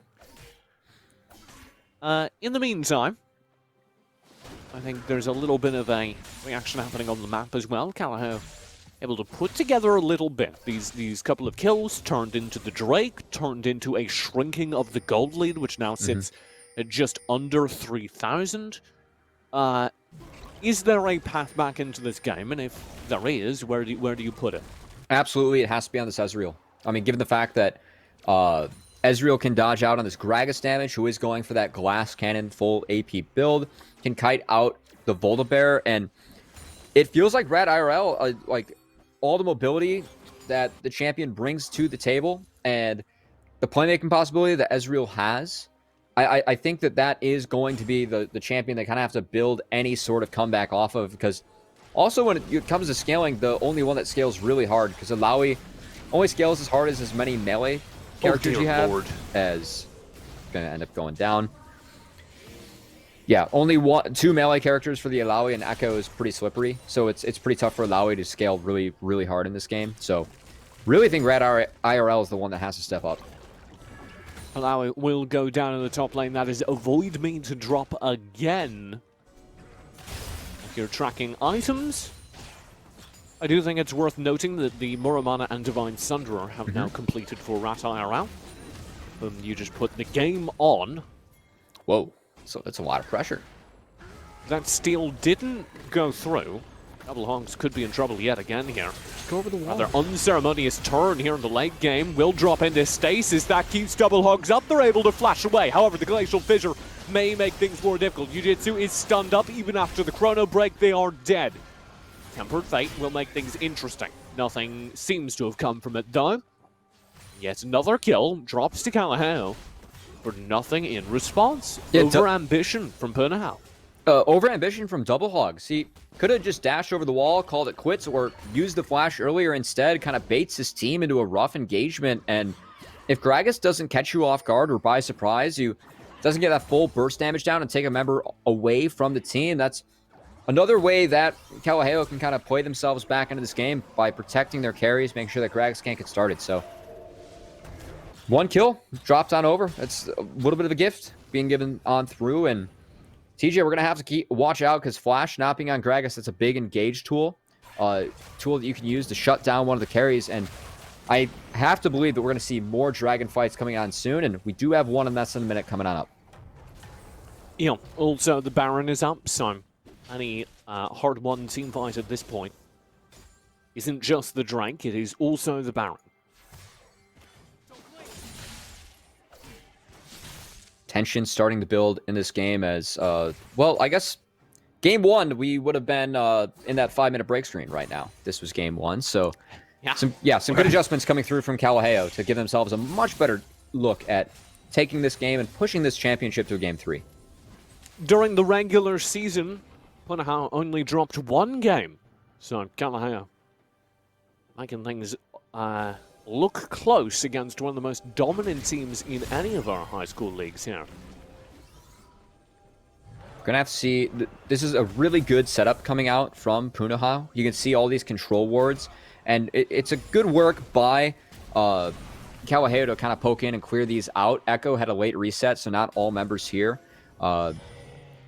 In the meantime, I think there's a little bit of a reaction happening on the map as well. Kalaheo able to put together a little bit. These couple of kills turned into the Drake, turned into a shrinking of the gold lead, which now sits at just under 3,000. Is there a path back into this game? And if there is, where do you put it? Absolutely, it has to be on this Ezreal. I mean, given the fact that Ezreal can dodge out on this Gragas damage, who is going for that glass cannon full AP build, can kite out the Volibear, and it feels like Rad IRL, like all the mobility that the champion brings to the table and the playmaking possibility that Ezreal has. I think that is going to be the champion they kind of have to build any sort of comeback off of, because also when it comes to scaling, the only one that scales really hard, because Alawi only scales as hard as many melee characters you have, as going to end up going down. Yeah, only two melee characters for the Alawi, and Echo is pretty slippery, so it's pretty tough for Alawi to scale really, really hard in this game. So really think Rad IRL is the one that has to step up. Alawi will go down in the top lane. That is avoid me to drop again. If you're tracking items, I do think it's worth noting that the Muramana and Divine Sunderer have now completed for Rat IRL. You just put the game on. Whoa, so that's a lot of pressure. That steal didn't go through. Double Hogs could be in trouble yet again here. Go over the wall. Another unceremonious turn here in the late game will drop into stasis. That keeps Double Hogs up. They're able to flash away. However, the Glacial Fissure may make things more difficult. Jiu-Jitsu is stunned up. Even after the chrono break, they are dead. Tempered Fate will make things interesting. Nothing seems to have come from it, though. Yet another kill drops to Kalaheo for nothing in response. Yeah, Over-ambition from Punahou. Over-ambition from Double Hogs. He could have just dashed over the wall, called it quits, or used the flash earlier instead, kind of baits his team into a rough engagement. And if Gragas doesn't catch you off guard or by surprise, you doesn't get that full burst damage down and take a member away from the team, that's another way that Kalaheo can kind of play themselves back into this game by protecting their carries, making sure that Gragas can't get started. So one kill, dropped on over. That's a little bit of a gift being given on through. And TJ, we're going to have to watch out, because Flash not being on Gragas, that's a big engage tool. Tool that you can use to shut down one of the carries. And I have to believe that we're going to see more Dragon fights coming on soon. And we do have one in less than a minute coming on up. Yeah, also the Baron is up, so any hard-won team fight at this point isn't just the Drake, it is also the Baron. Tension starting to build in this game as, well, I guess game one, we would have been in that 5-minute break screen right now. This was game one, so some good adjustments coming through from Kalaheo to give themselves a much better look at taking this game and pushing this championship to game 3. During the regular season, Punahou only dropped one game, so Kalaheo making things look close against one of the most dominant teams in any of our high school leagues here. Gonna have to see. This is a really good setup coming out from Punahou. You can see all these control wards, and it's a good work by Kalaheo to kind of poke in and clear these out. Echo had a late reset, so not all members here.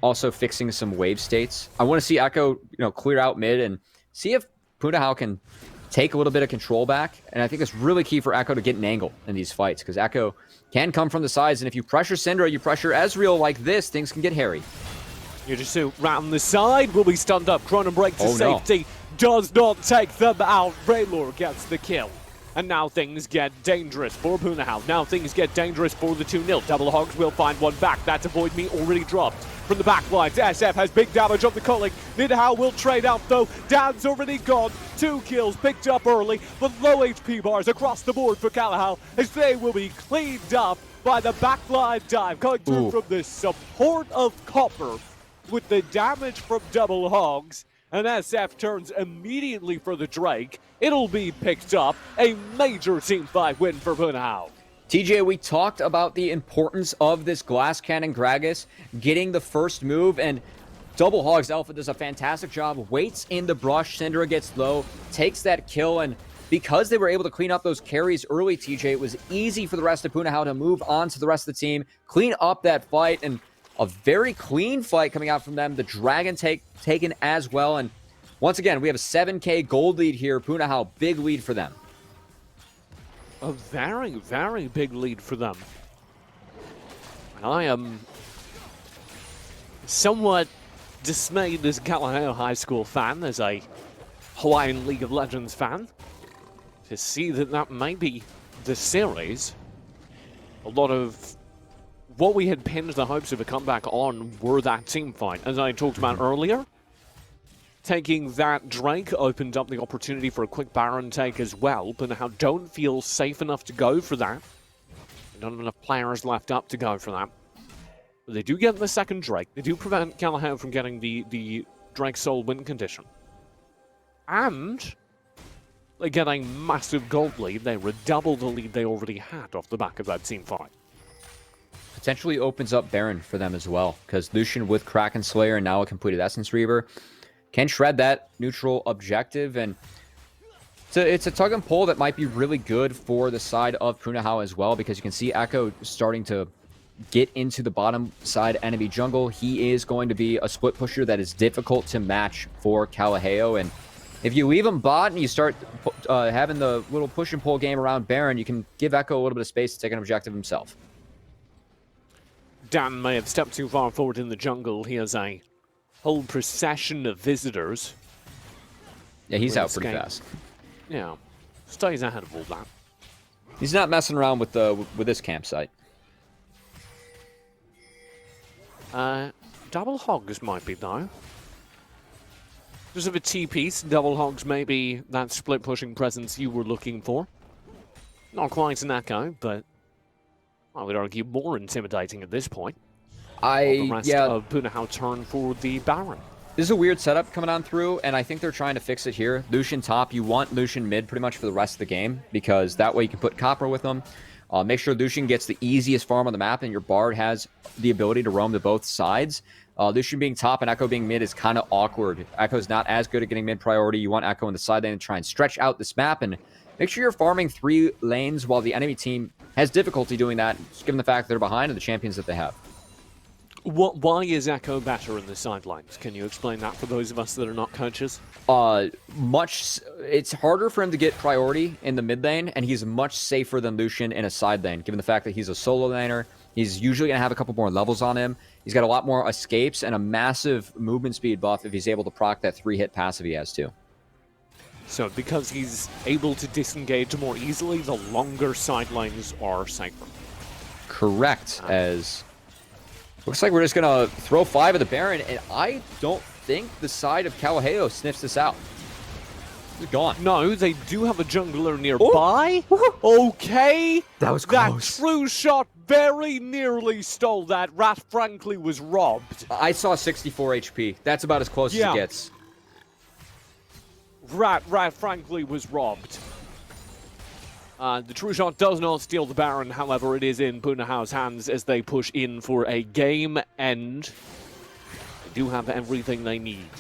Also fixing some wave states. I want to see Echo, clear out mid and see if Punahou can take a little bit of control back. And I think it's really key for Echo to get an angle in these fights, because Echo can come from the sides, and if you pressure Syndra, you pressure Ezreal like this, things can get hairy. Jiu-Jitsu round the side will be stunned up. Chrono break to safety. No. Does not take them out. Raylor gets the kill. And now things get dangerous for Punahou. Now things get dangerous for the 2-0. Double Hogs will find one back. That's Avoid Me already dropped. From the back lines, SF has big damage on the culling. Nidhau will trade out though. Dan's already gone. 2 kills picked up early, but low HP bars across the board for Kalaheo, as they will be cleaned up by the backline dive coming through from the support of Copper with the damage from Double Hogs. And SF turns immediately for the Drake. It'll be picked up. A major team fight win for Punahou. TJ, we talked about the importance of this Glass Cannon Gragas getting the first move, and Double Hogs Alpha does a fantastic job, waits in the brush, Syndra gets low, takes that kill, and because they were able to clean up those carries early, TJ, it was easy for the rest of Punahou to move on to the rest of the team, clean up that fight, and a very clean fight coming out from them. The Dragon taken as well, and once again, we have a 7K gold lead here. Punahou, big lead for them. A very, very big lead for them. I am somewhat dismayed as a Kalaheo High School fan, as a Hawaiian League of Legends fan, to see that may be the series. A lot of what we had pinned the hopes of a comeback on were that team fight. As I talked about earlier, taking that Drake opened up the opportunity for a quick Baron take as well, but now don't feel safe enough to go for that. Don't have enough players left up to go for that. But they do get the second Drake. They do prevent Kalaheo from getting the Drake Soul win condition. And they get a massive gold lead. They redouble the lead they already had off the back of that team fight. Potentially opens up Baron for them as well, because Lucian with Kraken Slayer and now a completed Essence Reaver can shred that neutral objective, and it's a tug and pull that might be really good for the side of Punahou as well, because you can see Echo starting to get into the bottom side enemy jungle. He is going to be a split pusher that is difficult to match for Kalaheo, and if you leave him bot and you start having the little push and pull game around Baron, you can give Echo a little bit of space to take an objective himself. Dan may have stepped too far forward in the jungle. He has a whole procession of visitors. Yeah, he's out pretty fast. Yeah, stays ahead of all that. He's not messing around with this campsite. Double hogs might be though. Just of a T-piece, double hogs may be that split pushing presence you were looking for. Not quite an Echo, but I would argue more intimidating at this point. The rest of Punahou turn for the Baron. This is a weird setup coming on through, and I think they're trying to fix it here. Lucian top, you want Lucian mid pretty much for the rest of the game, because that way you can put Copper with them. Make sure Lucian gets the easiest farm on the map, and your Bard has the ability to roam to both sides. Lucian being top and Echo being mid is kind of awkward. Echo's not as good at getting mid priority. You want Echo in the side lane to try and stretch out this map, and make sure you're farming 3 lanes while the enemy team has difficulty doing that, given the fact they're behind and the champions that they have. Why is Echo better in the sidelines? Can you explain that for those of us that are not coaches? It's harder for him to get priority in the mid lane, and he's much safer than Lucian in a side lane, given the fact that he's a solo laner. He's usually going to have a couple more levels on him. He's got a lot more escapes and a massive movement speed buff if he's able to proc that 3-hit passive he has too. So because he's able to disengage more easily, the longer side lanes are safer. Correct, as looks like we're just going to throw 5 at the Baron, and I don't think the side of Kalaheo sniffs this out. He's gone. No, they do have a jungler nearby. Okay. That was close. That true shot very nearly stole that. Rat frankly was robbed. I saw 64 HP. That's about as close as it gets. Rat frankly was robbed. The true shot does not steal the Baron, however, it is in Punahou's hands as they push in for a game end. They do have everything they need.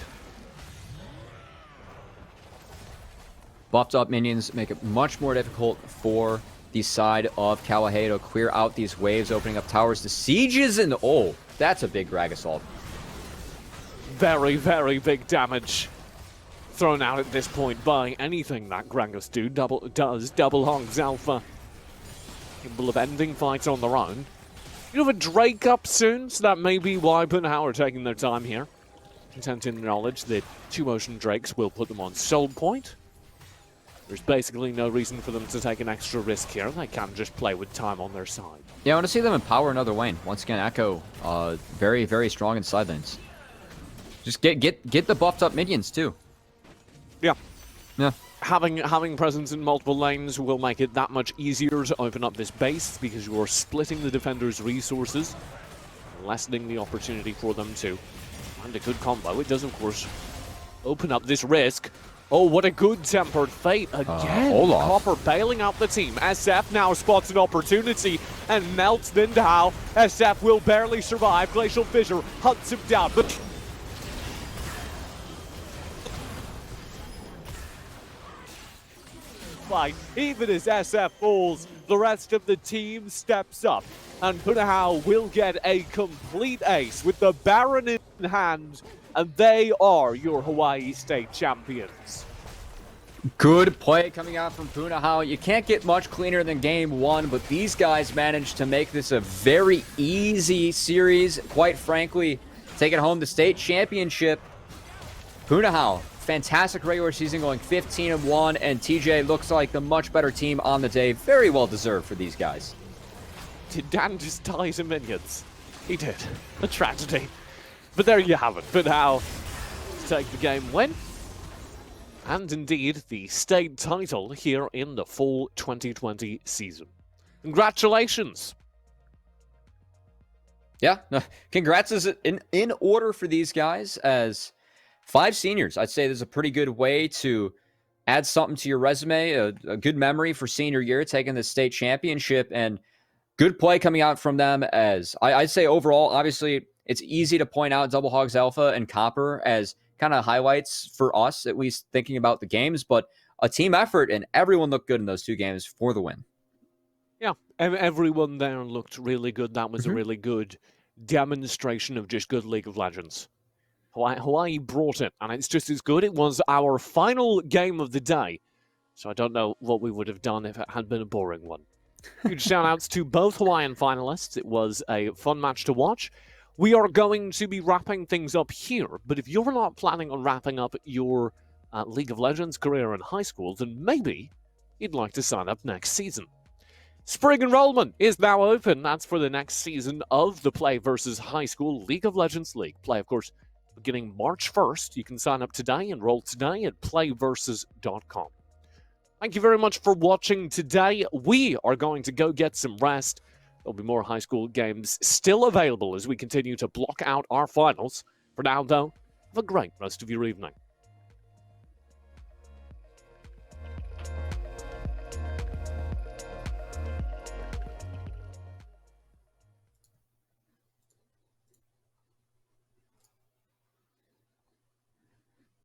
Buffed up minions make it much more difficult for the side of Kalaheo to clear out these waves, opening up towers to sieges, and oh, that's a big drag assault. Very, very big damage thrown out at this point by anything that Gragas does. Double Hogs Alpha capable of ending fights on their own. You have a Drake up soon, so that may be why Punahou are taking their time here. Content in the knowledge that 2 Ocean Drakes will put them on soul point. There's basically no reason for them to take an extra risk here. They can just play with time on their side. Yeah, I want to see them empower another lane. Once again, Echo, very, very strong in side lanes. Just get the buffed up minions too. Yeah. Having presence in multiple lanes will make it that much easier to open up this base, because you are splitting the defender's resources, lessening the opportunity for them to find a good combo. It does, of course, open up this risk. Oh, what a good tempered fate again. Copper bailing out the team. SF now spots an opportunity and melts Nindao. SF will barely survive. Glacial Fissure hunts him down, but fight. Even as SF falls, the rest of the team steps up. And Punahou will get a complete ace with the Baron in hand. And they are your Hawaii State champions. Good play coming out from Punahou. You can't get much cleaner than game one, but these guys managed to make this a very easy series. Quite frankly, taking home the state championship. Punahou, fantastic regular season, going 15-1, and TJ looks like the much better team on the day. Very well deserved for these guys. Did Dan just die to minions? He did. A tragedy. But there you have it. Punahou take the game win. And indeed, the state title here in the fall 2020 season. Congratulations! Yeah, no, congrats is in order for these guys as 5 seniors. I'd say this is a pretty good way to add something to your resume, a good memory for senior year, taking the state championship, and good play coming out from them as I'd say overall, obviously, it's easy to point out Double Hogs Alpha and Copper as kind of highlights for us, at least thinking about the games, but a team effort, and everyone looked good in those 2 games for the win. Yeah, everyone there looked really good. That was a really good demonstration of just good League of Legends. Hawaii brought it, and it's just as good. It was our final game of the day, so I don't know what we would have done if it had been a boring one. Huge shout-outs to both Hawaiian finalists. It was a fun match to watch. We are going to be wrapping things up here, but if you're not planning on wrapping up your League of Legends career in high school, then maybe you'd like to sign up next season. Spring enrollment is now open. That's for the next season of the Play vs. High School League of Legends League. Play, of course, beginning March 1st. You can sign up today, enroll today at playversus.com. Thank you very much for watching today. We are going to go get some rest. There'll be more high school games still available as we continue to block out our finals. For now, though, have a great rest of your evening.